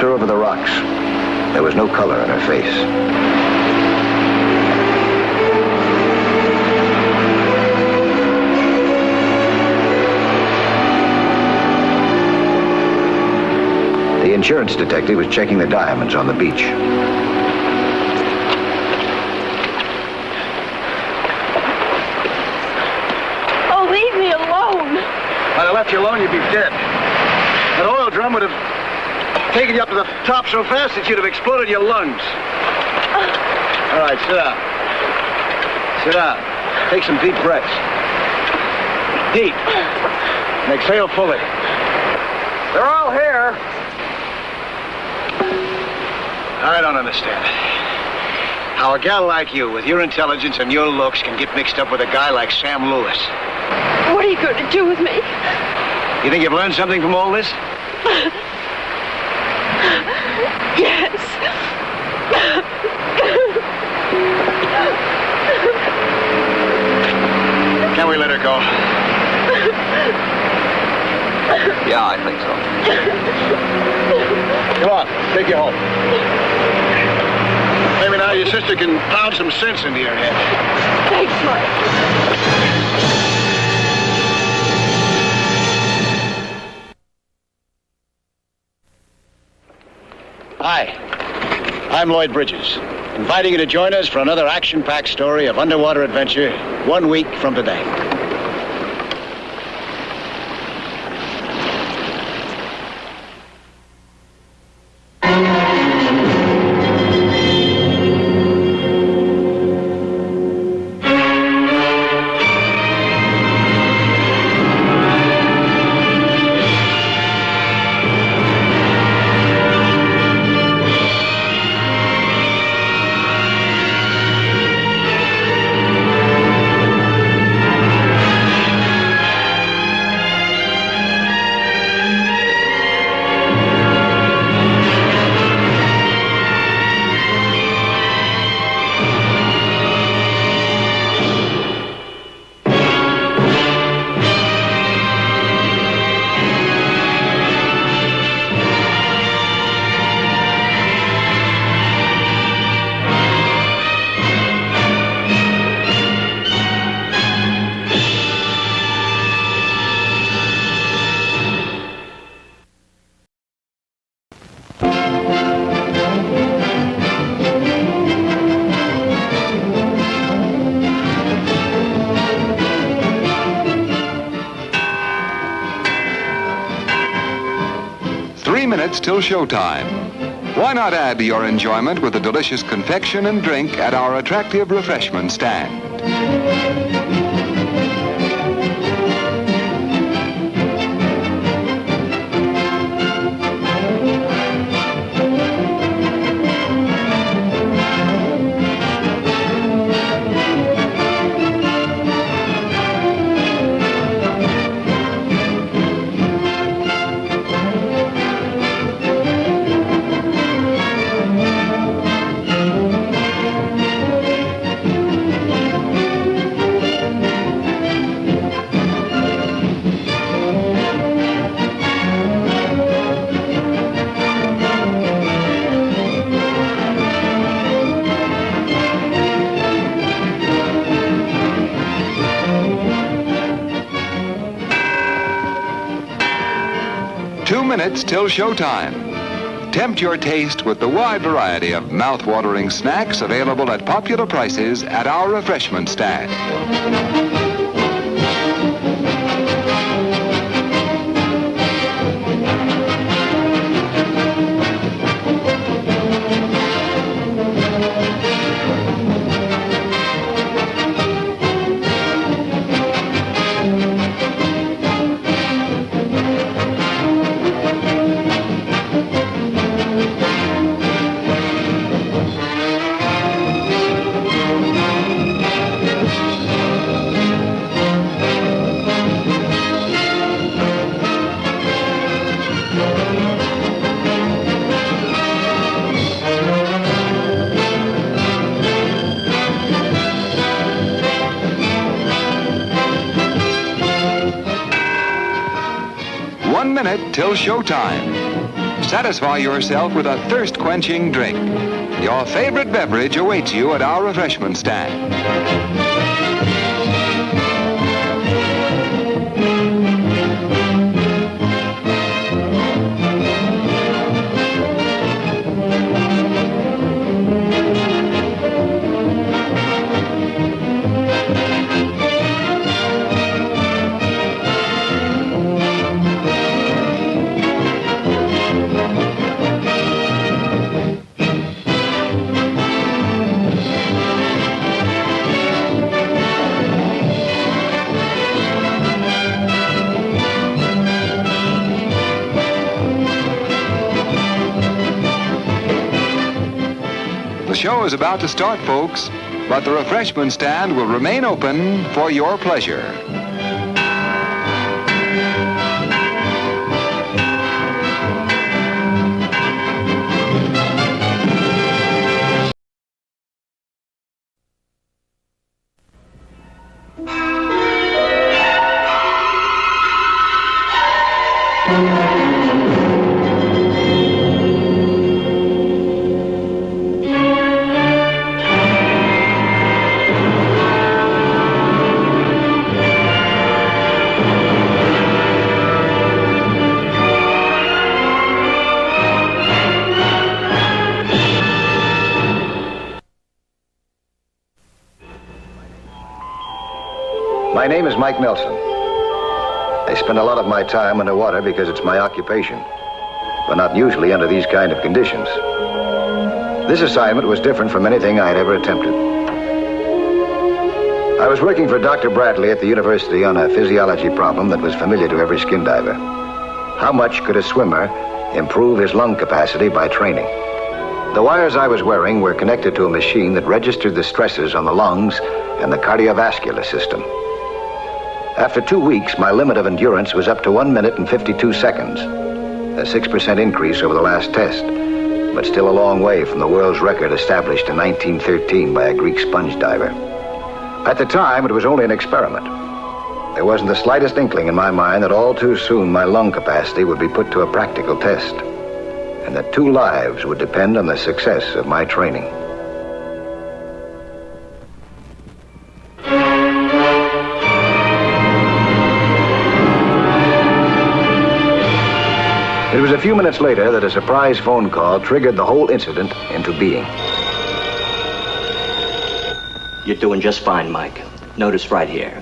Over the rocks. There was no color in her face. The insurance detective was checking the diamonds on the beach. Oh, leave me alone. If I'd have left you alone, you'd be dead. That oil drum would have taken you up to the top so fast that you'd have exploded your lungs. All right, sit down. Sit down. Take some deep breaths. Deep. And exhale fully. They're all here. I don't understand. how a gal like you, with your intelligence and your looks, can get mixed up with a guy like Sam Lewis. What are you going to do with me? You think you've learned something from all this? Yes. Can we let her go? Yeah, I think so. Come on, take you home. Maybe now your sister can pound some sense into your head. Thanks, Mike. Hi, I'm Lloyd Bridges, inviting you to join us for another action-packed story of underwater adventure 1 week from today. Till showtime. Why not add to your enjoyment with a delicious confection and drink at our attractive refreshment stand? 2 minutes till showtime. Tempt your taste with the wide variety of mouth-watering snacks available at popular prices at our refreshment stand. Till showtime. Satisfy yourself with a thirst-quenching drink. Your favorite beverage awaits you at our refreshment stand. The show is about to start, folks, but the refreshment stand will remain open for your pleasure. My name is Mike Nelson. I spend a lot of my time underwater because it's my occupation, but not usually under these kind of conditions. This assignment was different from anything I had ever attempted. I was working for Dr. Bradley at the university on a physiology problem that was familiar to every skin diver. How much could a swimmer improve his lung capacity by training? The wires I was wearing were connected to a machine that registered the stresses on the lungs and the cardiovascular system. After 2 weeks, my limit of endurance was up to 1 minute and 52 seconds, a 6% increase over the last test, but still a long way from the world's record established in 1913 by a Greek sponge diver. At the time, it was only an experiment. There wasn't the slightest inkling in my mind that all too soon my lung capacity would be put to a practical test, and that 2 lives would depend on the success of my training. It was a few minutes later that a surprise phone call triggered the whole incident into being. You're doing just fine, Mike. Notice right here.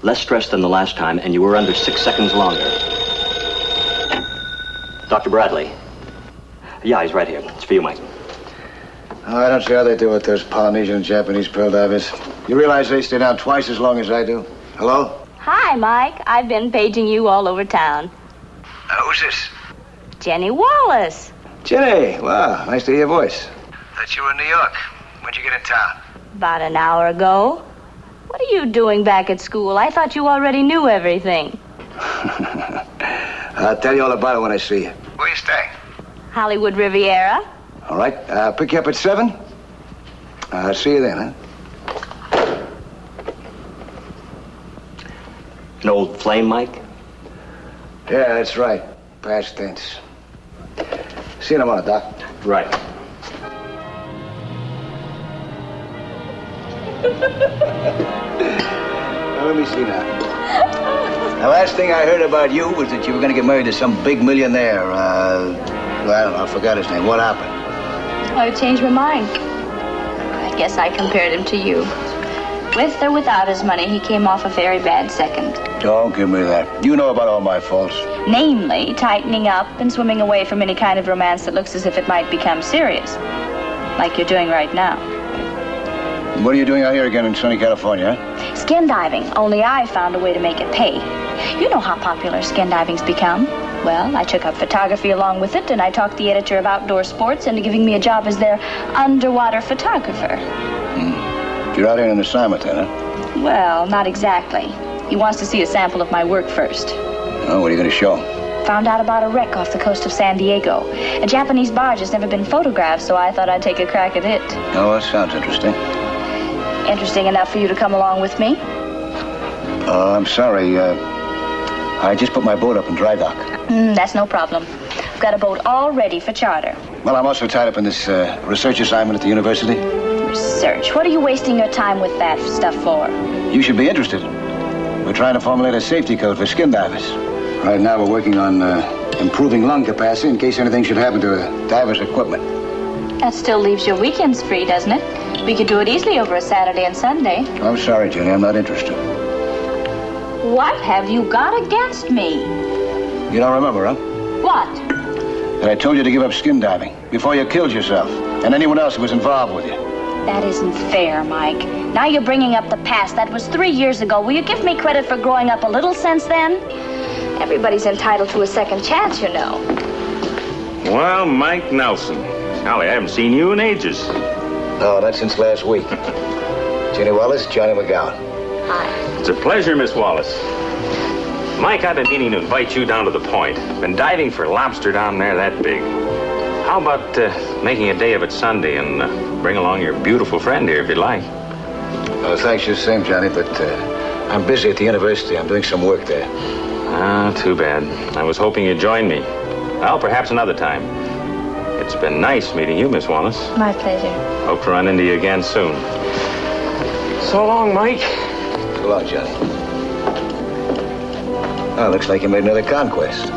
Less stress than the last time, and you were under 6 seconds longer. Dr. Bradley. Yeah, he's right here. It's for you, Mike. Oh, I don't see how they do it, those Polynesian and Japanese pearl divers. You realize they stay down twice as long as I do? Hello? Hi, Mike. I've been paging you all over town. Who's this? Jenny Wallace. Jenny, wow, nice to hear your voice. Thought you were in New York. When'd you get in town? About an hour ago. What are you doing back at school? I thought you already knew everything. I'll tell you all about it when I see you. Where you staying? Hollywood Riviera. All right, pick you up at 7. I'll see you then, huh? An old flame, Mike? Yeah, that's right. Past tense. See you in a moment, Doc. Right. Now, let me see now. The last thing I heard about you was that you were going to get married to some big millionaire. Well, I don't know. I forgot his name. What happened? I changed my mind. I guess I compared him to you. With or without his money, he came off a very bad second. Don't give me that. You know about all my faults. Namely, tightening up and swimming away from any kind of romance that looks as if it might become serious. Like you're doing right now. What are you doing out here again in sunny California, huh? Skin diving, only I found a way to make it pay. You know how popular skin diving's become. Well, I took up photography along with it, and I talked the editor of Outdoor Sports into giving me a job as their underwater photographer. You're out here on an assignment then, huh? Well, not exactly. He wants to see a sample of my work first. Oh, what are you going to show? Found out about a wreck off the coast of San Diego. A Japanese barge has never been photographed, so I thought I'd take a crack at it. Oh, that sounds interesting. Interesting enough for you to come along with me? I'm sorry. I just put my boat up in dry dock. That's no problem. I've got a boat all ready for charter. Well, I'm also tied up in this research assignment at the university. Research? What are you wasting your time with that stuff for? You should be interested. We're trying to formulate a safety code for skin divers. Right now, we're working on improving lung capacity in case anything should happen to a diver's equipment. That still leaves your weekends free, doesn't it? We could do it easily over a Saturday and Sunday. I'm sorry, Jenny. I'm not interested. What have you got against me? You don't remember, huh? What? That I told you to give up skin diving before you killed yourself and anyone else who was involved with you. That isn't fair, Mike. Now you're bringing up the past. That was 3 years ago. Will you give me credit for growing up a little since then? Everybody's entitled to a second chance, you know. Well, Mike Nelson. Golly, I haven't seen you in ages. No, not since last week. Jenny Wallace, Johnny McGowan. Hi. It's a pleasure, Miss Wallace. Mike, I've been meaning to invite you down to the point. Been diving for lobster down there that big. How about making a day of it Sunday and bring along your beautiful friend here if you'd like? Oh, thanks just the same, Johnny, but I'm busy at the university. I'm doing some work there. Ah, too bad. I was hoping you'd join me. Well, perhaps another time. It's been nice meeting you, Miss Wallace. My pleasure. Hope to run into you again soon. So long, Mike. So long, Johnny. Oh, looks like you made another conquest.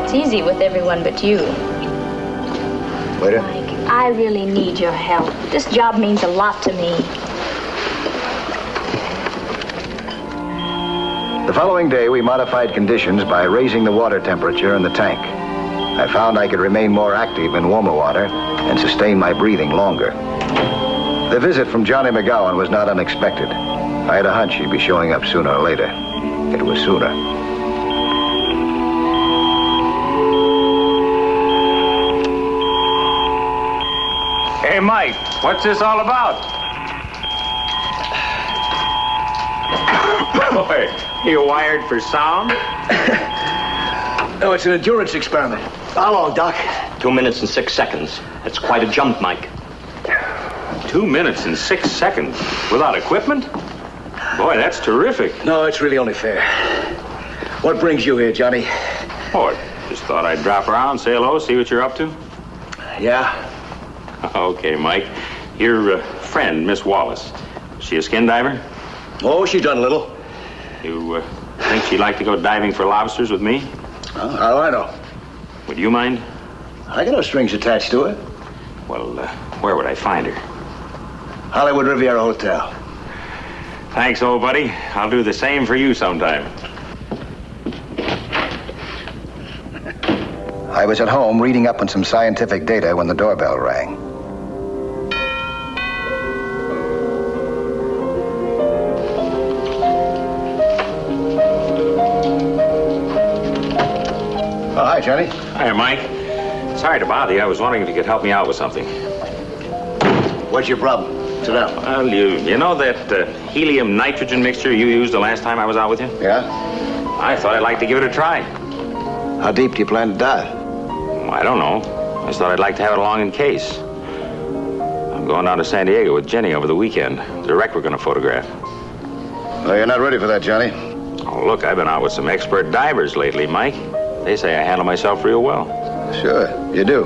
It's easy with everyone but you. Waiter? Mike, I really need your help. This job means a lot to me. The following day, we modified conditions by raising the water temperature in the tank. I found I could remain more active in warmer water and sustain my breathing longer. The visit from Johnny McGowan was not unexpected. I had a hunch he'd be showing up sooner or later. It was sooner. Hey, Mike, what's this all about? Boy, you wired for sound? No, it's an endurance experiment. How long, Doc? 2 minutes and 6 seconds. That's quite a jump, Mike. 2 minutes and 6 seconds without equipment? Boy, that's terrific. No, it's really only fair. What brings you here, Johnny? Oh, just thought I'd drop around, say hello, see what you're up to. Yeah? Okay, Mike. Your friend, Miss Wallace. Is she a skin diver? Oh, she's done a little. You think she'd like to go diving for lobsters with me? Oh, how do I know? Would you mind? I got no strings attached to it. Well, where would I find her? Hollywood Riviera Hotel. Thanks, old buddy. I'll do the same for you sometime. I was at home reading up on some scientific data when the doorbell rang. Oh, hi, Johnny. Hi, Mike. Sorry to bother you. I was wondering if you could help me out with something. What's your problem? Sit down. Well, you know that helium-nitrogen mixture you used the last time I was out with you? Yeah? I thought I'd like to give it a try. How deep do you plan to dive? Well, I don't know. I just thought I'd like to have it along in case. I'm going down to San Diego with Jenny over the weekend. There's a wreck we're going to photograph. Oh, you're not ready for that, Johnny. Oh, look, I've been out with some expert divers lately, Mike. They say I handle myself real well. Sure, you do.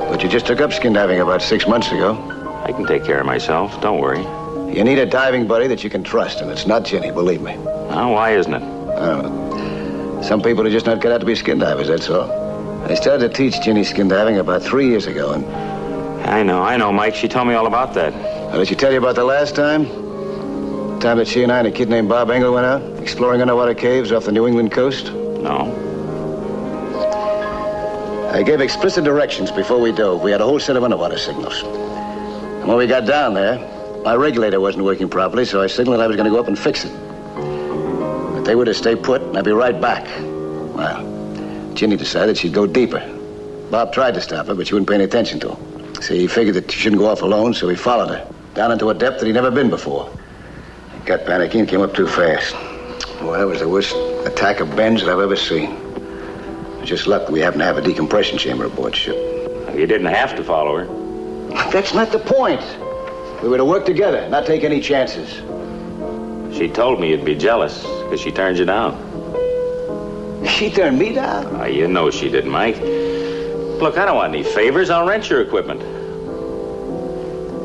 But you just took up skin diving about 6 months ago. I can take care of myself. Don't worry. You need a diving buddy that you can trust, and it's not Jenny, believe me. Oh, why isn't it? Some people are just not cut out to be skin divers, that's all. I started to teach Jenny skin diving about 3 years ago, and... I know, Mike. She told me all about that. Did she tell you about the last time? The time that she and I and a kid named Bob Engel went out, exploring underwater caves off the New England coast? No. I gave explicit directions before we dove. We had a whole set of underwater signals. And when we got down there, my regulator wasn't working properly, so I signaled I was going to go up and fix it. But they were to stay put, and I'd be right back. Well, Ginny decided she'd go deeper. Bob tried to stop her, but she wouldn't pay any attention to him. See, he figured that she shouldn't go off alone, so he followed her, down into a depth that he'd never been before. He got panicky and came up too fast. Well, that was the worst attack of bends that I've ever seen. Just luck we happen to have a decompression chamber aboard ship. You didn't have to follow her. That's not the point. We were to work together, not take any chances. She told me you'd be jealous because she turned you down. She turned me down? Oh, you know she did, Mike. Look, I don't want any favors. I'll rent your equipment.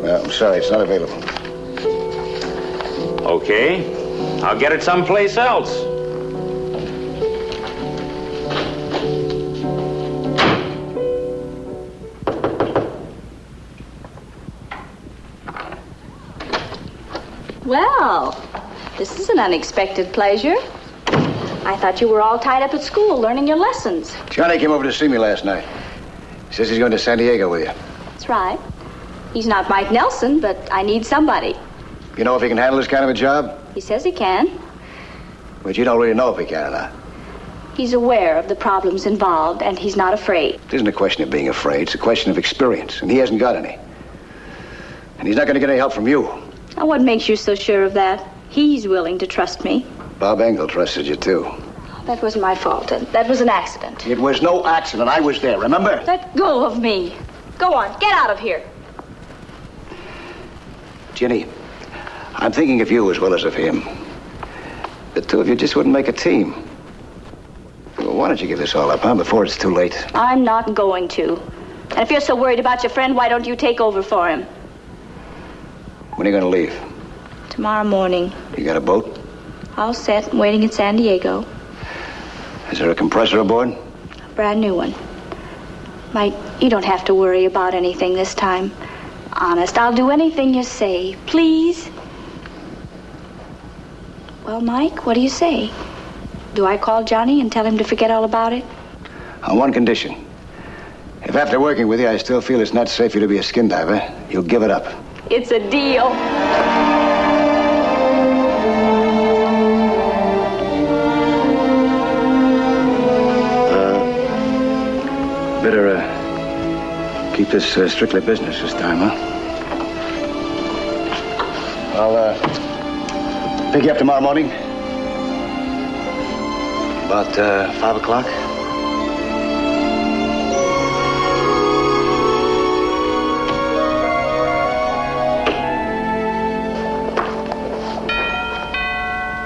Well, I'm sorry, it's not available. Okay. I'll get it someplace else. Well, this is an unexpected pleasure. I thought you were all tied up at school learning your lessons. Johnny came over to see me last night. He says he's going to San Diego with you. That's right. He's not Mike Nelson, but I need somebody. You know if he can handle this kind of a job? He says he can. But you don't really know if he can or not. He's aware of the problems involved, and he's not afraid. It isn't a question of being afraid. It's a question of experience, and he hasn't got any. And he's not going to get any help from you. Now, what makes you so sure of that? He's willing to trust me. Bob Engel trusted you, too. That was my fault. That was an accident. It was no accident. I was there, remember? Let go of me. Go on, get out of here. Ginny, I'm thinking of you as well as of him. The two of you just wouldn't make a team. Well, why don't you give this all up, huh, before it's too late? I'm not going to. And if you're so worried about your friend, why don't you take over for him? When are you going to leave? Tomorrow morning. You got a boat? All set, waiting in San Diego. Is there a compressor aboard? A brand new one. Mike, you don't have to worry about anything this time. Honest, I'll do anything you say. Please? Well, Mike, what do you say? Do I call Johnny and tell him to forget all about it? On one condition. If after working with you I still feel it's not safe for you to be a skin diver, you'll give it up. It's a deal. Better keep this strictly business this time, huh? I'll pick you up tomorrow morning. About 5 o'clock.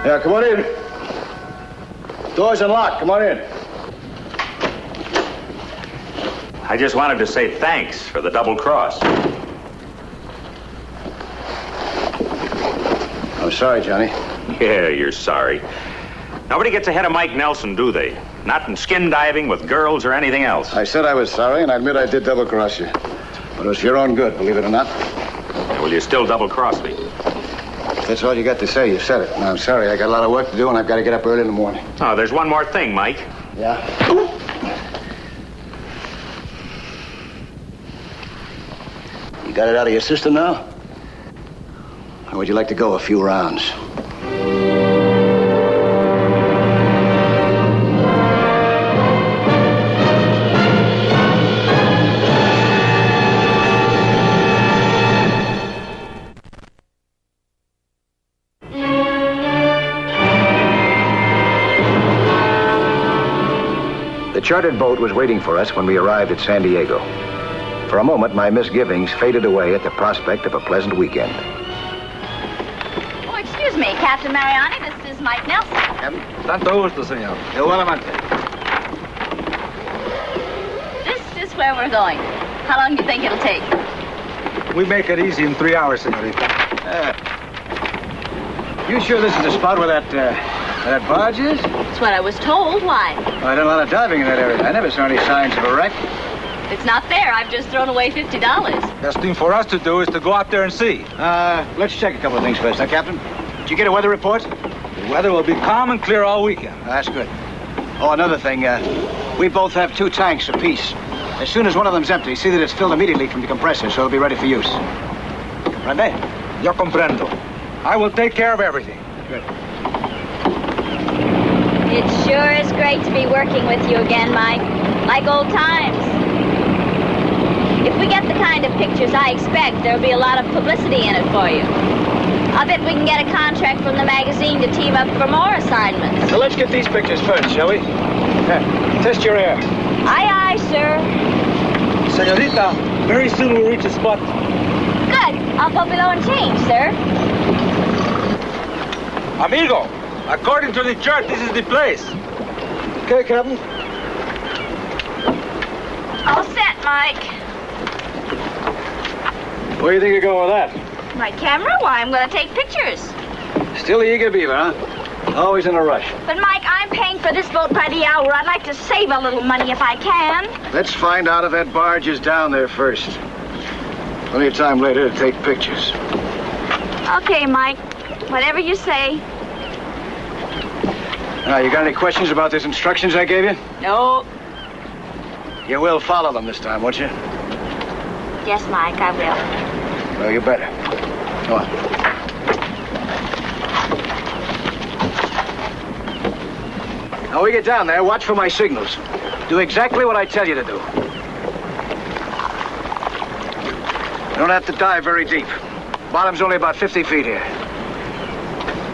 Yeah, come on in. Door's unlocked. Come on in. I just wanted to say thanks for the double cross. I'm sorry, Johnny. Yeah, you're sorry. Nobody gets ahead of Mike Nelson, do they? Not in skin diving with girls or anything else. I said I was sorry, and I admit I did double-cross you. But it was for your own good, believe it or not. Yeah, well, you still double-cross me. If that's all you got to say, you said it. Now, I'm sorry. I got a lot of work to do, and I've got to get up early in the morning. Oh, there's one more thing, Mike. Yeah? You got it out of your system now? Or would you like to go a few rounds? The chartered boat was waiting for us when we arrived at San Diego. For a moment, my misgivings faded away at the prospect of a pleasant weekend. Oh, excuse me, Captain Mariani. This is Mike Nelson. Tanto gusto, senor. Igualmente. This is where we're going. How long do you think it'll take? We make it easy in 3 hours, senorita. You sure this is the spot where that barge is? That's what I was told. Why? I done a lot of diving in that area. I never saw any signs of a wreck. If it's not there, I've just thrown away $50. Best thing for us to do is to go out there and see. Let's check a couple of things first, huh, Captain? Did you get a weather report? The weather will be calm and clear all weekend. That's good. Oh, another thing, we both have 2 tanks apiece. As soon as one of them's empty, see that it's filled immediately from the compressor, so it'll be ready for use. Comprende? Yo comprendo. I will take care of everything. Good. It sure is great to be working with you again, Mike. Like old times. If we get the kind of pictures I expect, there'll be a lot of publicity in it for you. I bet we can get a contract from the magazine to team up for more assignments. So let's get these pictures first, shall we? Here, test your air. Aye, aye, sir. Senorita, very soon we'll reach a spot. Good. I'll go below and change, sir. Amigo, according to the chart, this is the place. Okay, Captain. All set, Mike. Where do you think you're going with that? My camera? Why, I'm going to take pictures. Still the eager beaver, huh? Always in a rush. But, Mike, I'm paying for this boat by the hour. I'd like to save a little money if I can. Let's find out if that barge is down there first. Plenty of time later to take pictures. Okay, Mike. Whatever you say. Now, you got any questions about these instructions I gave you? No. You will follow them this time, won't you? Yes, Mike, I will. Well, you better. Come on. Now, when we get down there, watch for my signals. Do exactly what I tell you to do. You don't have to dive very deep. Bottom's only about 50 feet here.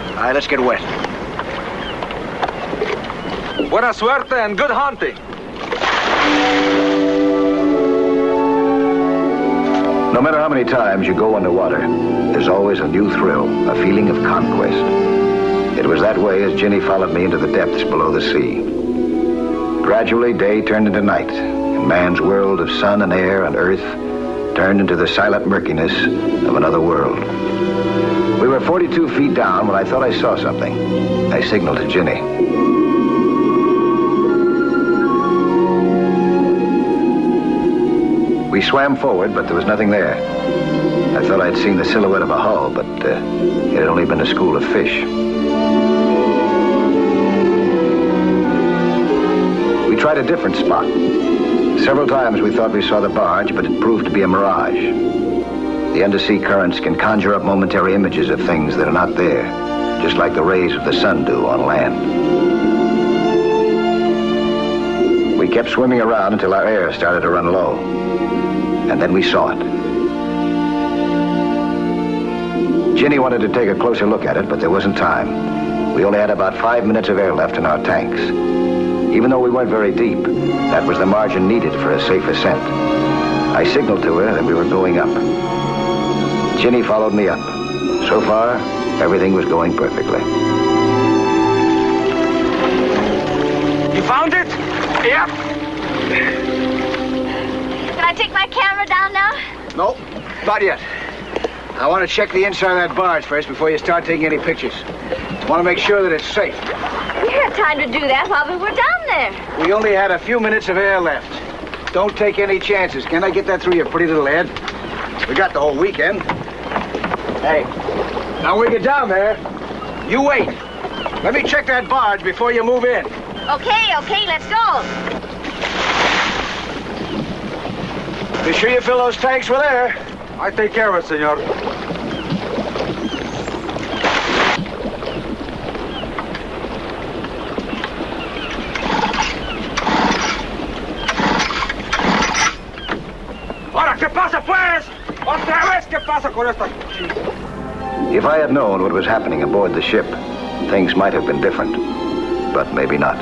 All right, let's get wet. Buena suerte and good hunting. No matter how many times you go underwater, there's always a new thrill, a feeling of conquest. It was that way as Ginny followed me into the depths below the sea. Gradually, day turned into night, and man's world of sun and air and earth turned into the silent murkiness of another world. We were 42 feet down when I thought I saw something. I signaled to Ginny. We swam forward, but there was nothing there. I thought I'd seen the silhouette of a hull, but it had only been a school of fish. We tried a different spot. Several times we thought we saw the barge, but it proved to be a mirage. The undersea currents can conjure up momentary images of things that are not there, just like the rays of the sun do on land. We kept swimming around until our air started to run low. And then we saw it. Ginny wanted to take a closer look at it, but there wasn't time. We only had about 5 minutes of air left in our tanks. Even though we weren't very deep, that was the margin needed for a safe ascent. I signaled to her that we were going up. Ginny followed me up. So far, everything was going perfectly. You found it? Yep. Can I take my camera down now? Nope, not yet. I want to check the inside of that barge first before you start taking any pictures. I want to make sure that it's safe. We had time to do that while we were down there. We only had a few minutes of air left. Don't take any chances. Can I get that through your pretty little head? We got the whole weekend. Hey, now when we get down there, you wait. Let me check that barge before you move in. Okay, let's go. Be sure you fill those tanks with air. I take care of it, senor. Ahora, ¿qué pasa, pues? Otra vez, ¿qué pasa con esta? If I had known what was happening aboard the ship, things might have been different, but maybe not.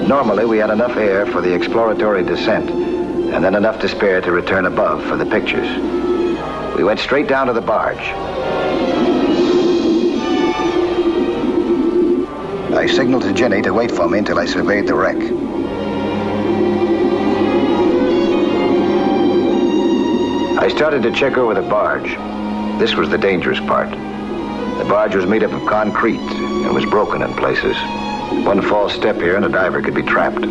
Normally, we had enough air for the exploratory descent, and then enough to spare to return above for the pictures. We went straight down to the barge. I signaled to Ginny to wait for me until I surveyed the wreck. I started to check over the barge. This was the dangerous part. The barge was made up of concrete and was broken in places. One false step here and a diver could be trapped.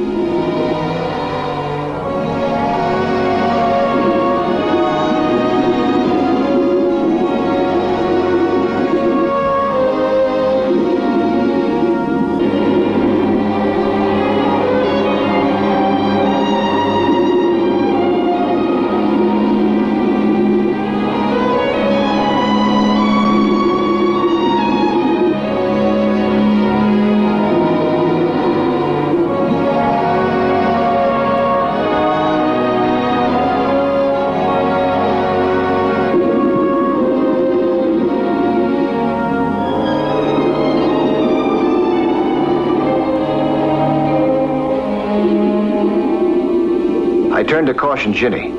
I turned to caution Ginny,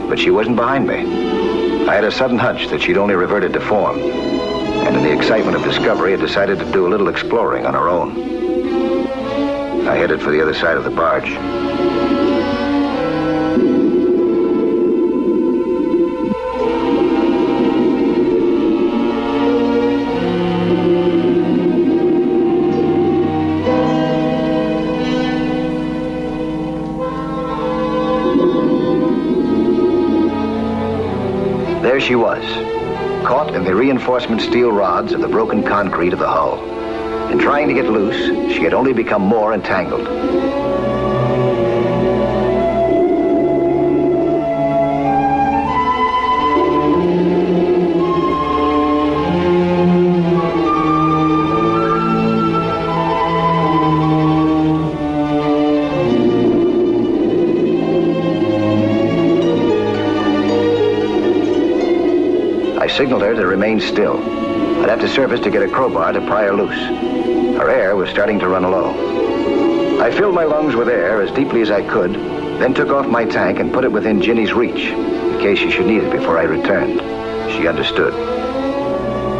but she wasn't behind me. I had a sudden hunch that she'd only reverted to form, and in the excitement of discovery, I decided to do a little exploring on her own. I headed for the other side of the barge. There she was, caught in the reinforcement steel rods of the broken concrete of the hull. In trying to get loose, she had only become more entangled. I signaled her to remain still. I'd have to surface to get a crowbar to pry her loose. Her air was starting to run low. I filled my lungs with air as deeply as I could, then took off my tank and put it within Ginny's reach, in case she should need it before I returned. She understood.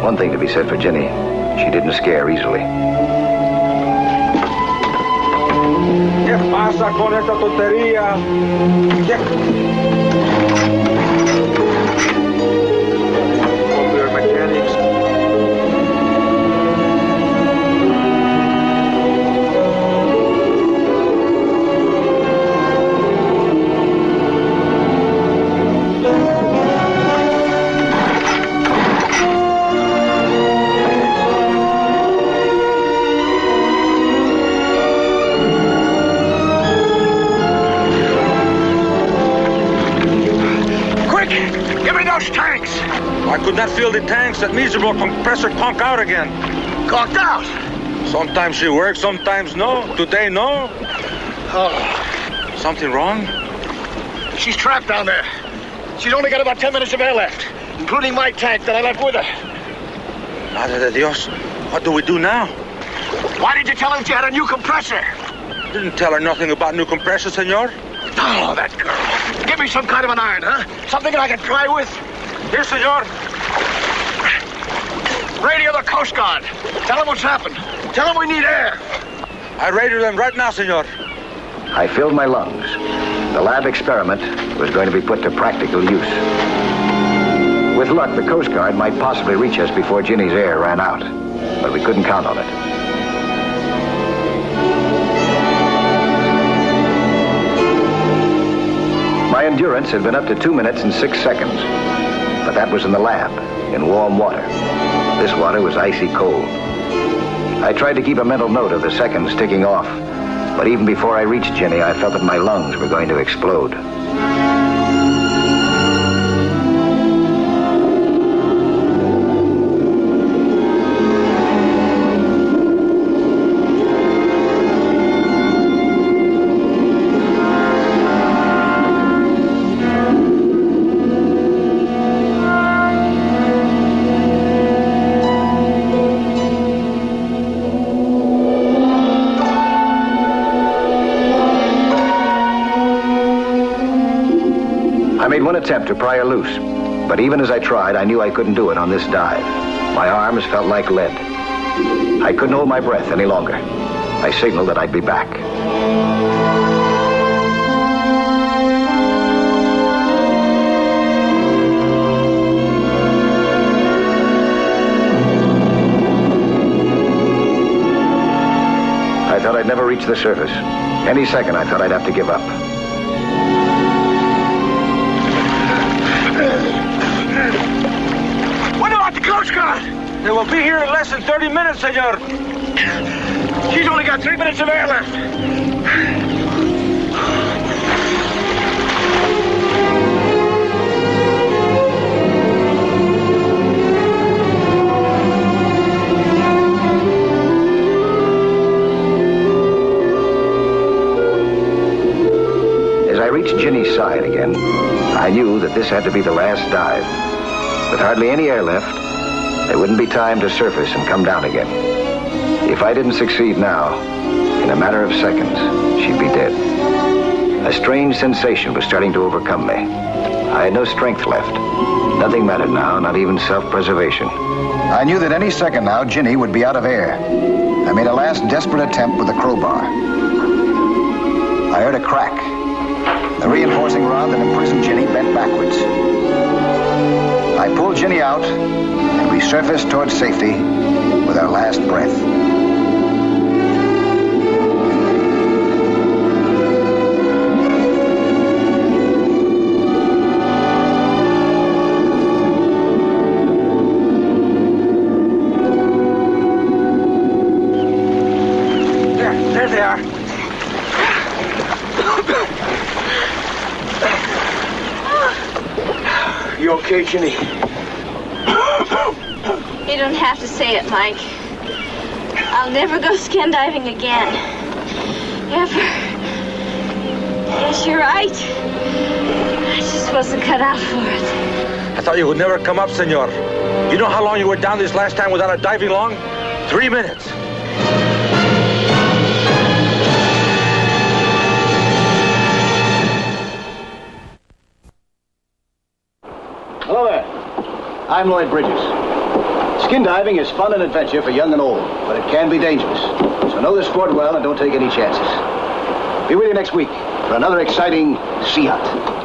One thing to be said for Ginny, she didn't scare easily. ¿Qué pasa con esta tontería? Computer mechanics. I could not fill the tanks. That miserable compressor conked out again. Conked out? Sometimes she works, sometimes no. Today, no. Oh. Something wrong? She's trapped down there. She's only got about 10 minutes of air left, including my tank that I left with her. Madre de Dios, what do we do now? Why did you tell her she had a new compressor? Didn't tell her nothing about new compressor, senor. Oh, that girl. Give me some kind of an iron, huh? Something I can try with. Here, senor. Radio the Coast Guard. Tell them what's happened. Tell them we need air. I radio them right now, senor. I filled my lungs. The lab experiment was going to be put to practical use. With luck, the Coast Guard might possibly reach us before Ginny's air ran out, but we couldn't count on it. My endurance had been up to 2 minutes and 6 seconds, but that was in the lab, in warm water. This water was icy cold. I tried to keep a mental note of the seconds ticking off, but even before I reached Ginny, I felt that my lungs were going to explode. One attempt to pry her loose, but even as I tried, I knew I couldn't do it on this dive. My arms felt like lead. I couldn't hold my breath any longer. I signaled that I'd be back. I thought I'd never reach the surface. Any second, I thought I'd have to give up. What about the Coast Guard? They will be here in less than 30 minutes, senor. She's only got 3 minutes of air left. As I reached Ginny's side again, I knew that this had to be the last dive. With hardly any air left, there wouldn't be time to surface and come down again. If I didn't succeed now, in a matter of seconds, she'd be dead. A strange sensation was starting to overcome me. I had no strength left. Nothing mattered now, not even self-preservation. I knew that any second now, Ginny would be out of air. I made a last desperate attempt with the crowbar. I heard a crack. The reinforcing rod that imprisoned Ginny bent backwards. I pulled Ginny out, and we surfaced towards safety with our last breath. There they are. You okay, Ginny? You don't have to say it, Mike. I'll never go skin diving again. Ever. Yes, you're right. I just wasn't cut out for it. I thought you would never come up, senor. You know how long you were down this last time without a diving long? 3 minutes. Hello there. I'm Lloyd Bridges. Skin diving is fun and adventure for young and old, but it can be dangerous. So know the sport well and don't take any chances. Be with you next week for another exciting sea hunt.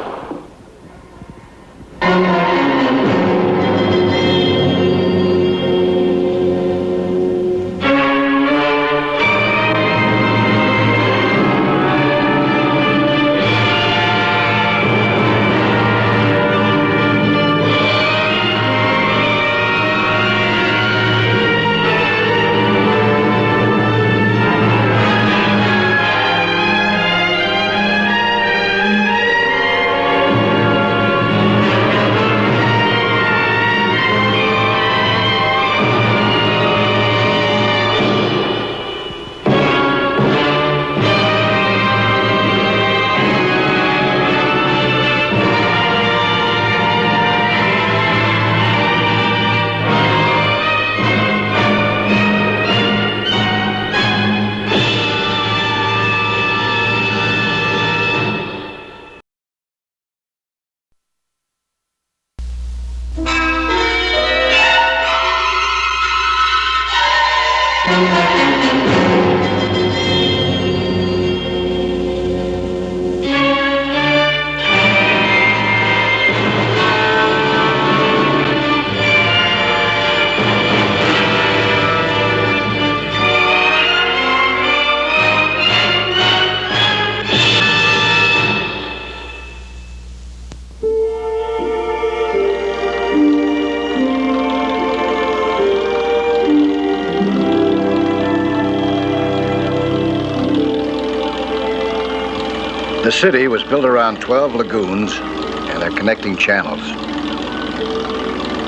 The city was built around 12 lagoons and their connecting channels.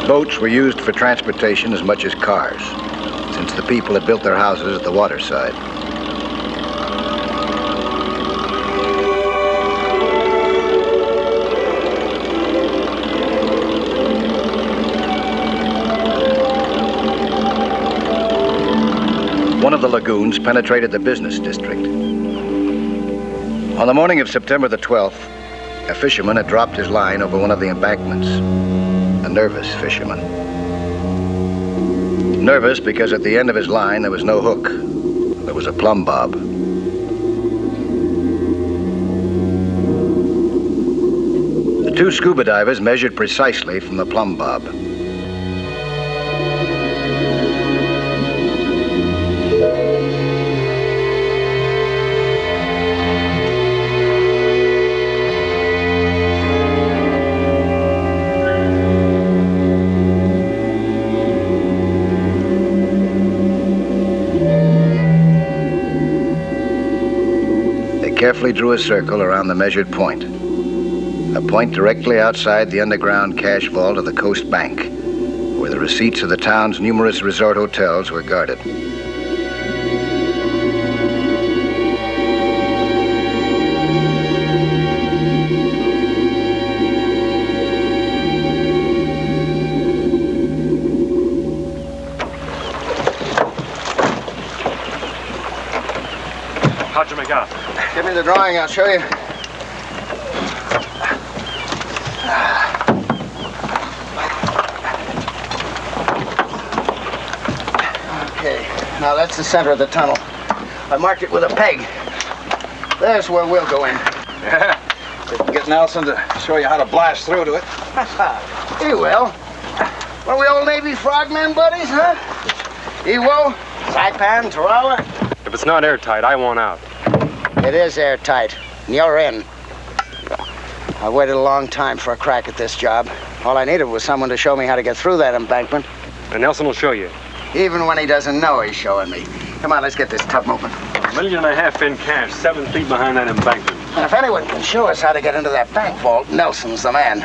Boats were used for transportation as much as cars, since the people had built their houses at the waterside. One of the lagoons penetrated the business district. On the morning of September the 12th, a fisherman had dropped his line over one of the embankments. A nervous fisherman. Nervous because at the end of his line there was no hook. There was a plumb bob. The two scuba divers measured precisely from the plumb bob. Carefully drew a circle around the measured point. A point directly outside the underground cash vault of the Coast Bank, where the receipts of the town's numerous resort hotels were guarded. How'd you make out? Give me the drawing, I'll show you. Okay, now that's the center of the tunnel. I marked it with a peg. There's where we'll go in. Yeah? We can get Nelson to show you how to blast through to it. He will. Are we old Navy frogman buddies, huh? Ewo, Saipan, Tarawa. If it's not airtight, I want out. It is airtight, and you're in. I waited a long time for a crack at this job. All I needed was someone to show me how to get through that embankment. And Nelson will show you. Even when he doesn't know, he's showing me. Come on, let's get this tub moving. $1.5 million in cash, 7 feet behind that embankment. And if anyone can show us how to get into that bank vault, Nelson's the man.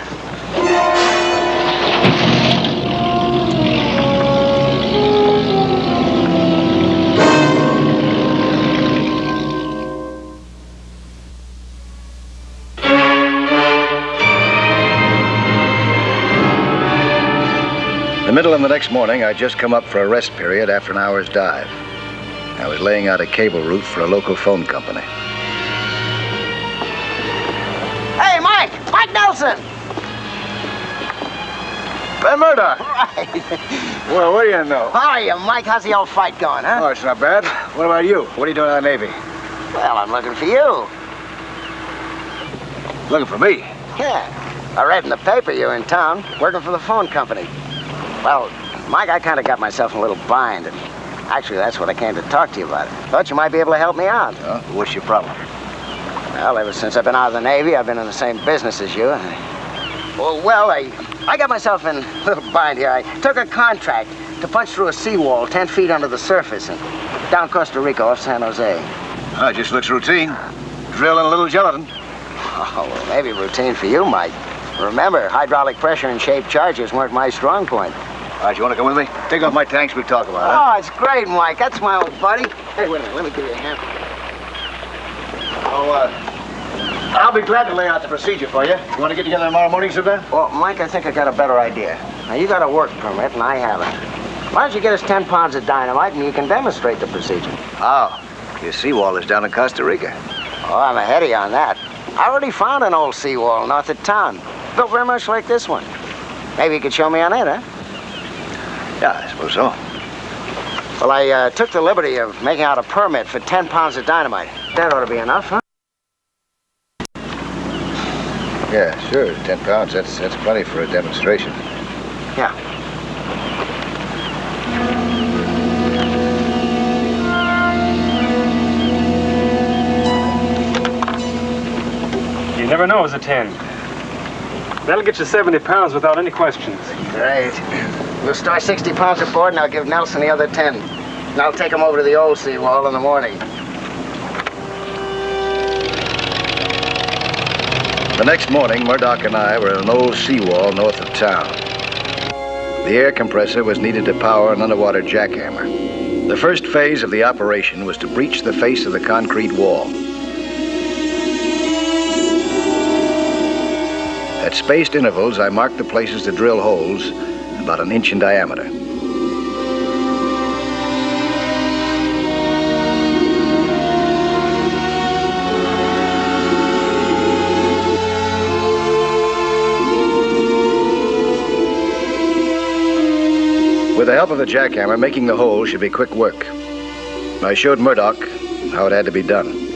the middle of the next morning, I'd just come up for a rest period after an hour's dive. I was laying out a cable route for a local phone company. Hey, Mike! Mike Nelson! Ben Murdoch. Right. Well, what do you know? How are you, Mike? How's the old fight going, huh? Oh, it's not bad. What about you? What are you doing in the Navy? Well, I'm looking for you. Looking for me? Yeah. I read in the paper you're in town, working for the phone company. Well, Mike, I kind of got myself in a little bind, and actually that's what I came to talk to you about. Thought you might be able to help me out. Oh, what's your problem? Well, ever since I've been out of the Navy, I've been in the same business as you. I got myself in a little bind here. I took a contract to punch through a seawall 10 feet under the surface and down Costa Rica off San Jose. Oh, it just looks routine. Drill and a little gelatin. Oh, well, maybe routine for you, Mike. Remember, hydraulic pressure and shaped charges weren't my strong point. All right, you want to come with me? Take off my tanks, we'll talk about it. Oh, it's great, Mike. That's my old buddy. Hey, wait a minute. Let me give you a hand. I'll be glad to lay out the procedure for you. You want to get together tomorrow morning, Super? Well, Mike, I think I got a better idea. Now, you got a work permit, and I haven't. Why don't you get us 10 pounds of dynamite, and you can demonstrate the procedure? Oh, your seawall is down in Costa Rica. Oh, I'm ahead of you on that. I already found an old seawall north of town, built very much like this one. Maybe you could show me on it, huh? Yeah, I suppose so. Well, I took the liberty of making out a permit for 10 pounds of dynamite. That ought to be enough, huh? Yeah, sure. 10 pounds. That's plenty for a demonstration. Yeah. You never know it's a 10. That'll get you 70 pounds without any questions. Great. We'll store 60 pounds aboard, and I'll give Nelson the other 10. And I'll take him over to the old seawall in the morning. The next morning, Murdoch and I were at an old seawall north of town. The air compressor was needed to power an underwater jackhammer. The first phase of the operation was to breach the face of the concrete wall. At spaced intervals, I marked the places to drill holes about an inch in diameter. With the help of the jackhammer, making the hole should be quick work. I showed Murdoch how it had to be done.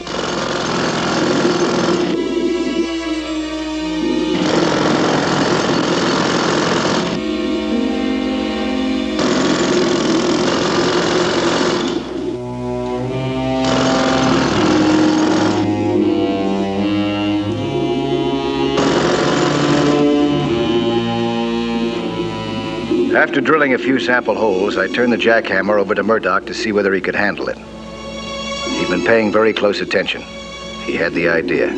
After drilling a few sample holes, I turned the jackhammer over to Murdoch to see whether he could handle it. He'd been paying very close attention. He had the idea.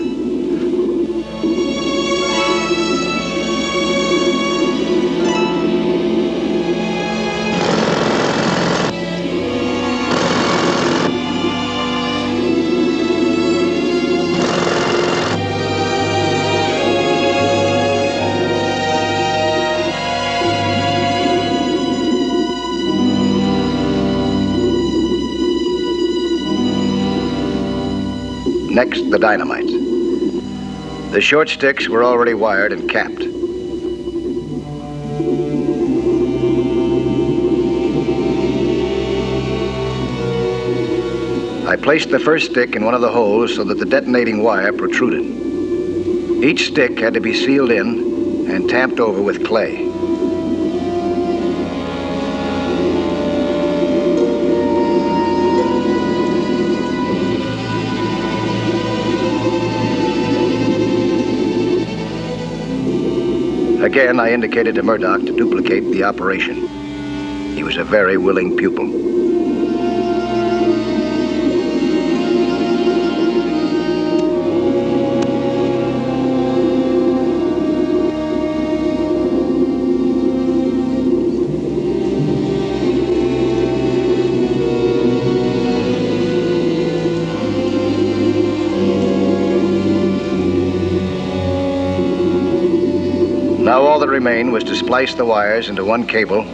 Next, the dynamite. The short sticks were already wired and capped. I placed the first stick in one of the holes so that the detonating wire protruded. Each stick had to be sealed in and tamped over with clay. Again, I indicated to Murdoch to duplicate the operation. He was a very willing pupil. Now all that remained was to splice the wires into one cable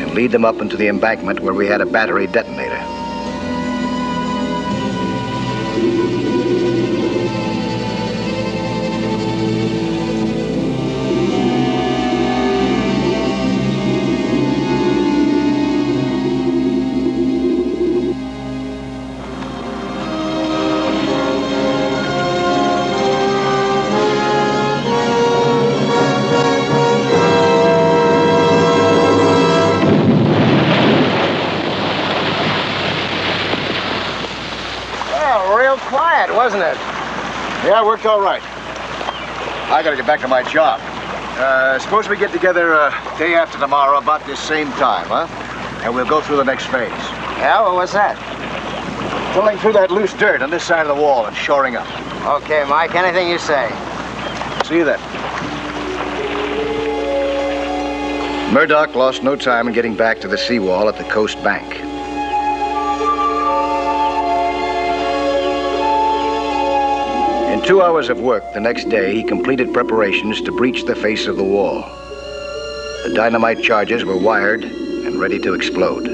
and lead them up into the embankment where we had a battery detonator. Wasn't it? Yeah, it worked all right. I gotta get back to my job. Suppose we get together day after tomorrow about this same time, huh? And we'll go through the next phase. Yeah, well, what's that? Pulling through that loose dirt on this side of the wall and shoring up. Okay, Mike, anything you say. See you then. Murdoch lost no time in getting back to the seawall at the coast bank. In 2 hours of work the next day, he completed preparations to breach the face of the wall. The dynamite charges were wired and ready to explode.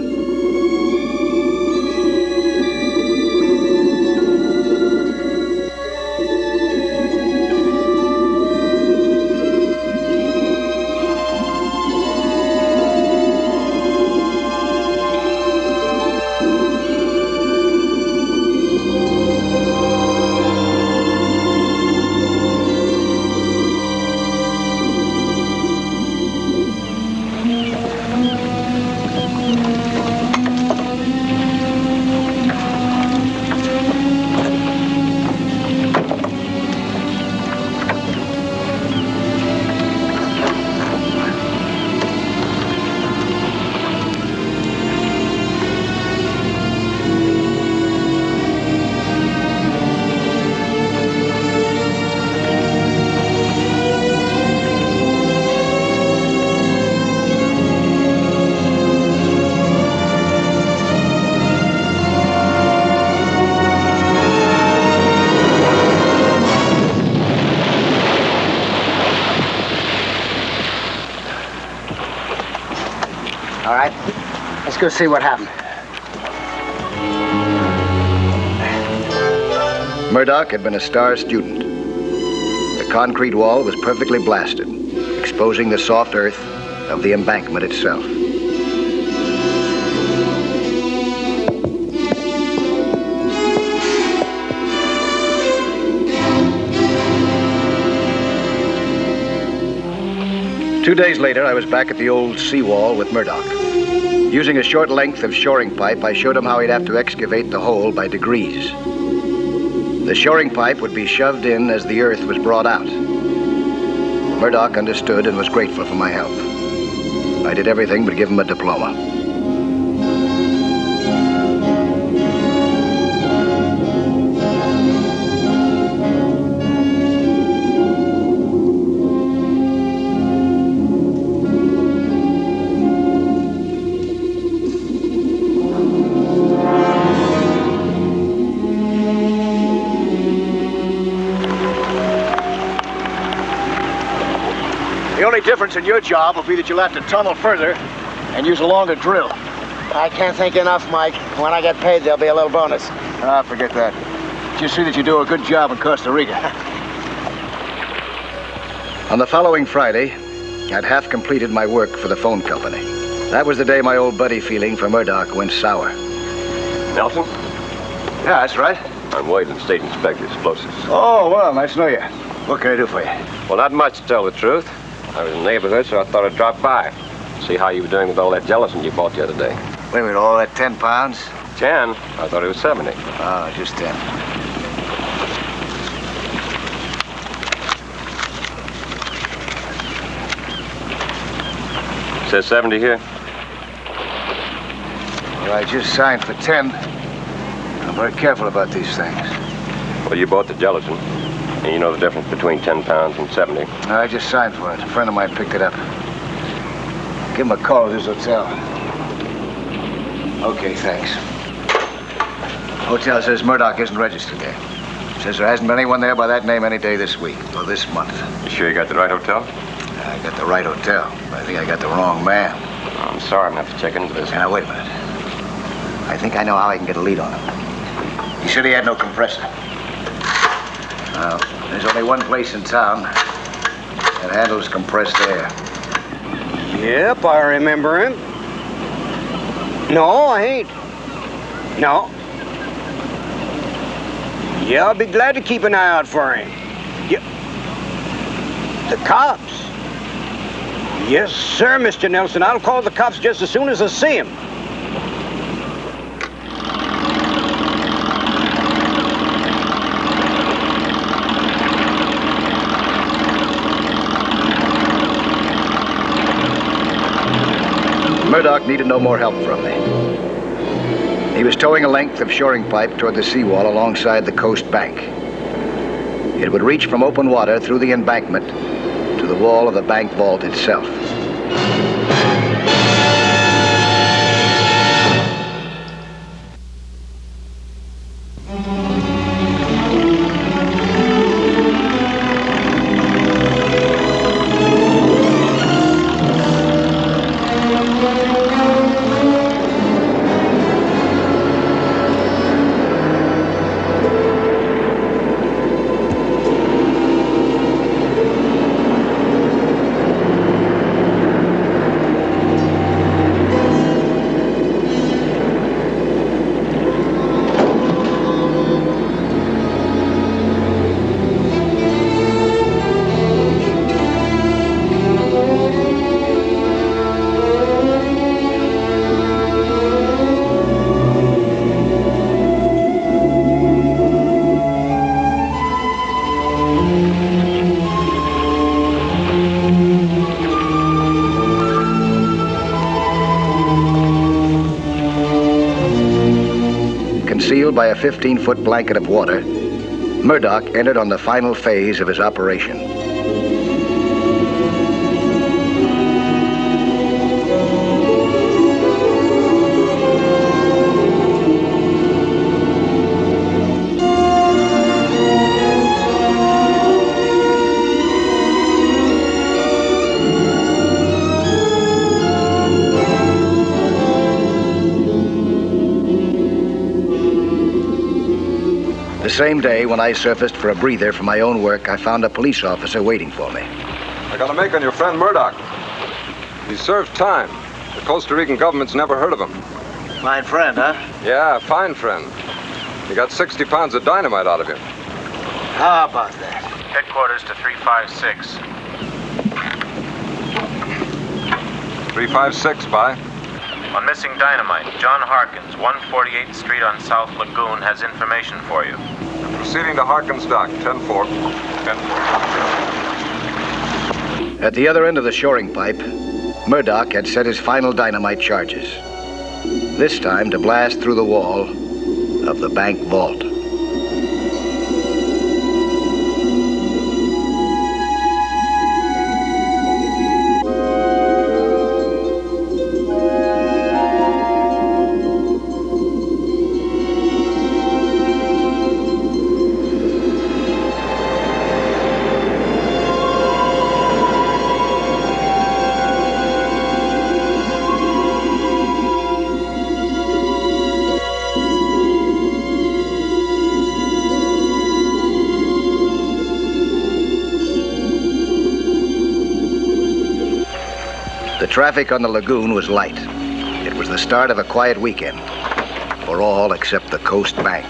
Let's go see what happened. Murdoch had been a star student. The concrete wall was perfectly blasted, exposing the soft earth of the embankment itself. Two days later, I was back at the old seawall with Murdoch. Using a short length of shoring pipe, I showed him how he'd have to excavate the hole by degrees. The shoring pipe would be shoved in as the earth was brought out. Murdoch understood and was grateful for my help. I did everything but give him a diploma. The only difference in your job will be that you'll have to tunnel further and use a longer drill. I can't think enough, Mike. When I get paid, there'll be a little bonus. Ah, forget that. Just see that you do a good job in Costa Rica. On the following Friday, I'd half completed my work for the phone company. That was the day my old buddy feeling for Murdoch went sour. Nelson? Yeah, that's right. I'm Wade, State Inspector, Explosives. Oh, well, nice to know you. What can I do for you? Well, not much, to tell the truth. I was in the neighborhood, so I thought I'd drop by. See how you were doing with all that gelatin you bought the other day. Wait a minute, all that 10 pounds? 10? I thought it was 70. Oh, just 10. Says 70 here. Well, I just signed for 10. I'm very careful about these things. Well, you bought the gelatin. And you know the difference between 10 pounds and 70. No, I just signed for it. A friend of mine picked it up. Give him a call at his hotel. Okay, thanks. Hotel says Murdoch isn't registered there. Says there hasn't been anyone there by that name any day this week, or this month. You sure you got the right hotel? I got the right hotel, but I think I got the wrong man. Oh, I'm sorry I'm after checking into this. Now, wait a minute. I think I know how I can get a lead on him. He said he had no compressor. Well, there's only one place in town that handles compressed air. Yep, I remember him. No, I ain't. No. Yeah, I'll be glad to keep an eye out for him. Yeah. The cops? Yes, sir, Mr. Nelson. I'll call the cops just as soon as I see him. Murdoch needed no more help from me. He was towing a length of shoring pipe toward the seawall alongside the coast bank. It would reach from open water through the embankment to the wall of the bank vault itself. Concealed by a 15-foot blanket of water, Murdoch entered on the final phase of his operation. The same day, when I surfaced for a breather from my own work, I found a police officer waiting for me. I got a make on your friend Murdoch. He served time. The Costa Rican government's never heard of him. Fine friend, huh? Yeah, fine friend. He got 60 pounds of dynamite out of him. How about that? Headquarters to 356. 356, bye. On missing dynamite, John Harkins, 148th Street on South Lagoon, has information for you. Proceeding to Harkins Dock, 10-4. 10-4. At the other end of the shoring pipe, Murdoch had set his final dynamite charges. This time to blast through the wall of the bank vault. The traffic on the lagoon was light. It was the start of a quiet weekend for all except the coast bank.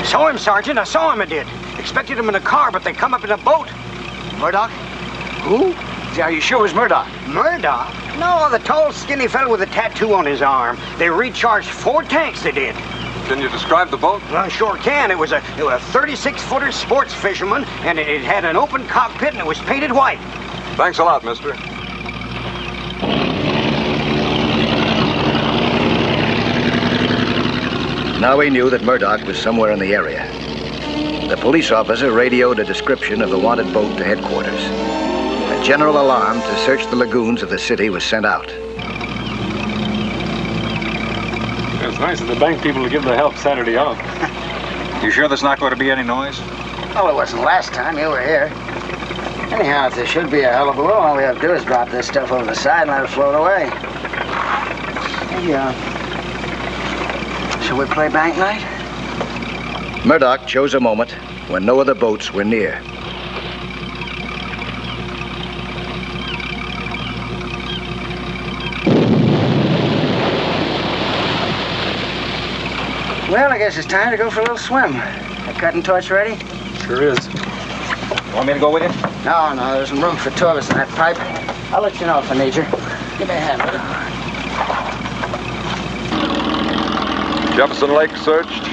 Saw him, Sergeant. I saw him, I did. Expected him in a car, but they come up in a boat. Murdoch? Who? Are you sure it was Murdoch? Murdoch? No, the tall, skinny fellow with a tattoo on his arm. They recharged 4 tanks, they did. Can you describe the boat? Well, I sure can. It was a 36-footer sports fisherman, and it had an open cockpit, and it was painted white. Thanks a lot, mister. Now we knew that Murdoch was somewhere in the area. The police officer radioed a description of the wanted boat to headquarters. A general alarm to search the lagoons of the city was sent out. It's nice of the bank people to give the help Saturday off. You sure there's not going to be any noise? Oh, it wasn't last time you were here. Anyhow, if there should be a hell of a balloon, all we have to do is drop this stuff over the side and let it float away. Hey, shall we play bank night? Murdoch chose a moment when no other boats were near. Well, I guess it's time to go for a little swim. A cutting torch ready? Sure is. Want me to go with you? No, there isn't room for two of us in that pipe. I'll let you know if I need you. Give me a hand with it. Jefferson Lake searched,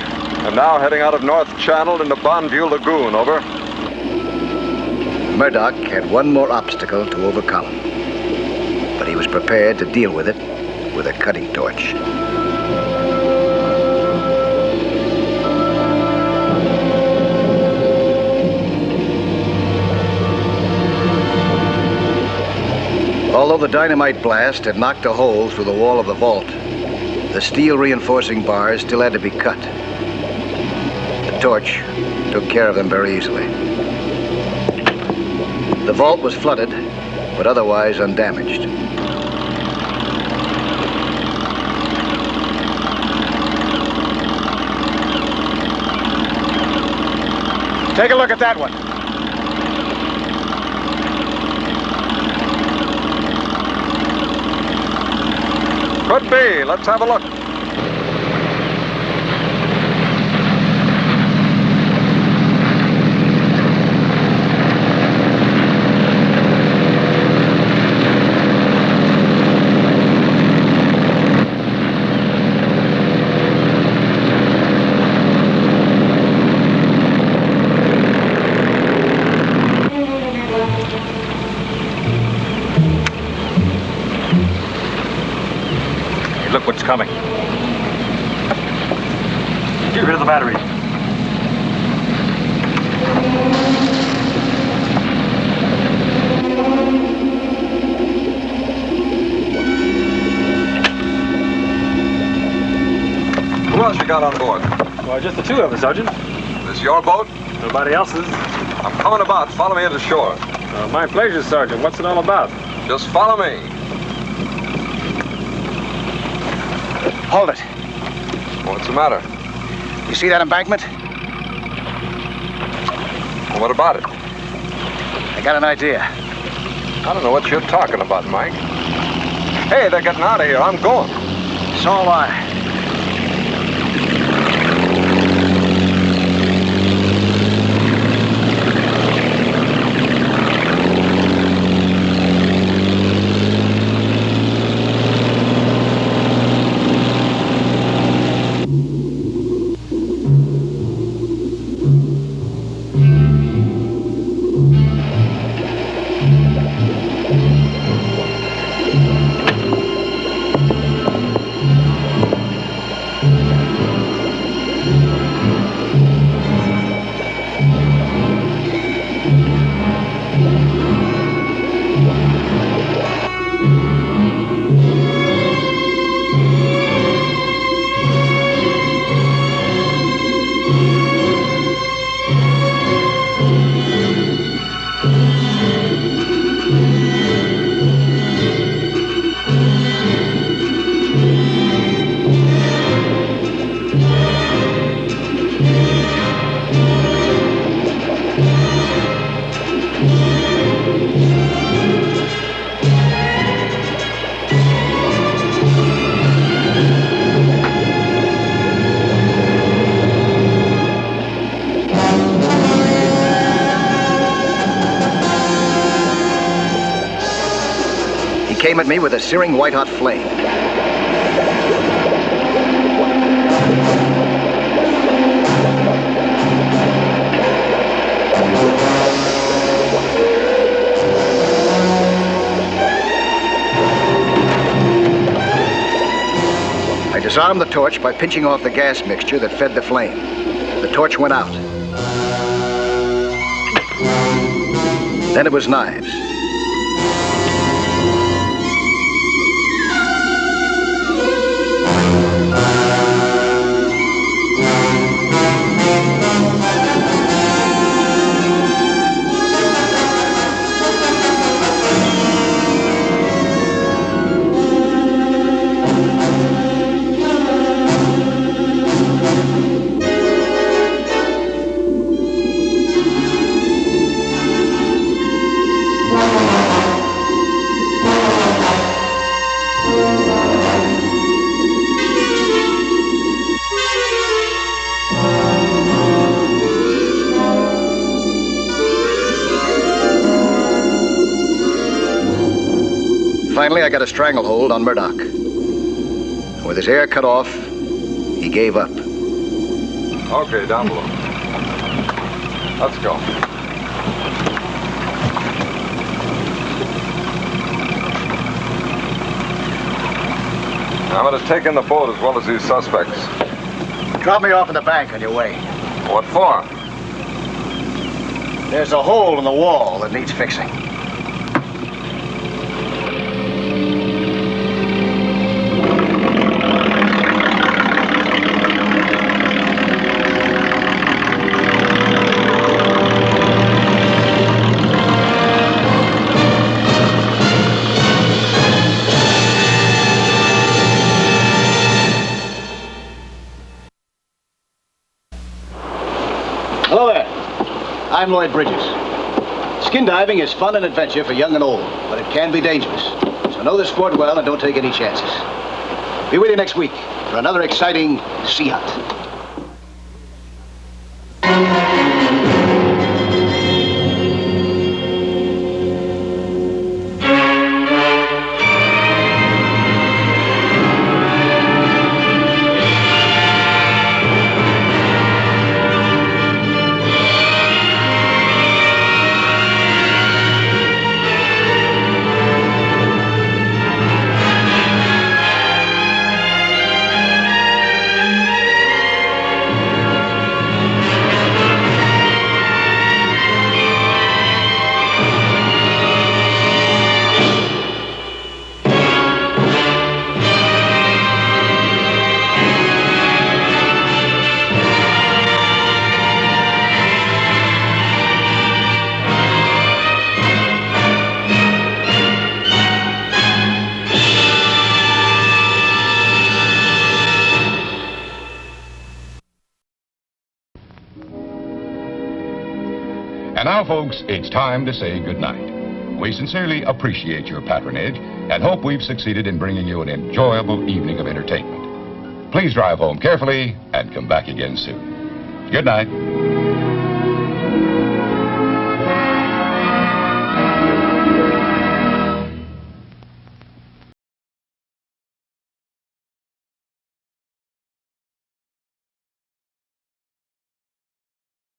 and now heading out of North Channel into Bonneview Lagoon, over. Murdoch had one more obstacle to overcome, but he was prepared to deal with it with a cutting torch. Although the dynamite blast had knocked a hole through the wall of the vault, the steel reinforcing bars still had to be cut. The torch took care of them very easily. The vault was flooded, but otherwise undamaged. Take a look at that one. Could be. Let's have a look. Look what's coming. Get rid of the batteries. Who else you got on board? Well, just the two of us, Sergeant. This your boat? Nobody else's. I'm coming about. Follow me into shore. My pleasure, Sergeant. What's it all about? Just follow me. Hold it. What's the matter? You see that embankment? Well, what about it? I got an idea. I don't know what you're talking about, Mike. Hey, they're getting out of here. I'm going. So am I. Came at me with a searing white-hot flame. I disarmed the torch by pinching off the gas mixture that fed the flame. The torch went out. Then it was knives. Finally, I got a stranglehold on Murdoch. With his air cut off, he gave up. Okay, down below. Let's go. I'm going to take in the boat as well as these suspects. Drop me off in the bank on your way. What for? There's a hole in the wall that needs fixing. Hello there. I'm Lloyd Bridges. Skin diving is fun and adventure for young and old, but it can be dangerous. So know the sport well and don't take any chances. Be with you next week for another exciting sea hunt. And now, folks, it's time to say goodnight. We sincerely appreciate your patronage and hope we've succeeded in bringing you an enjoyable evening of entertainment. Please drive home carefully and come back again soon. Good night.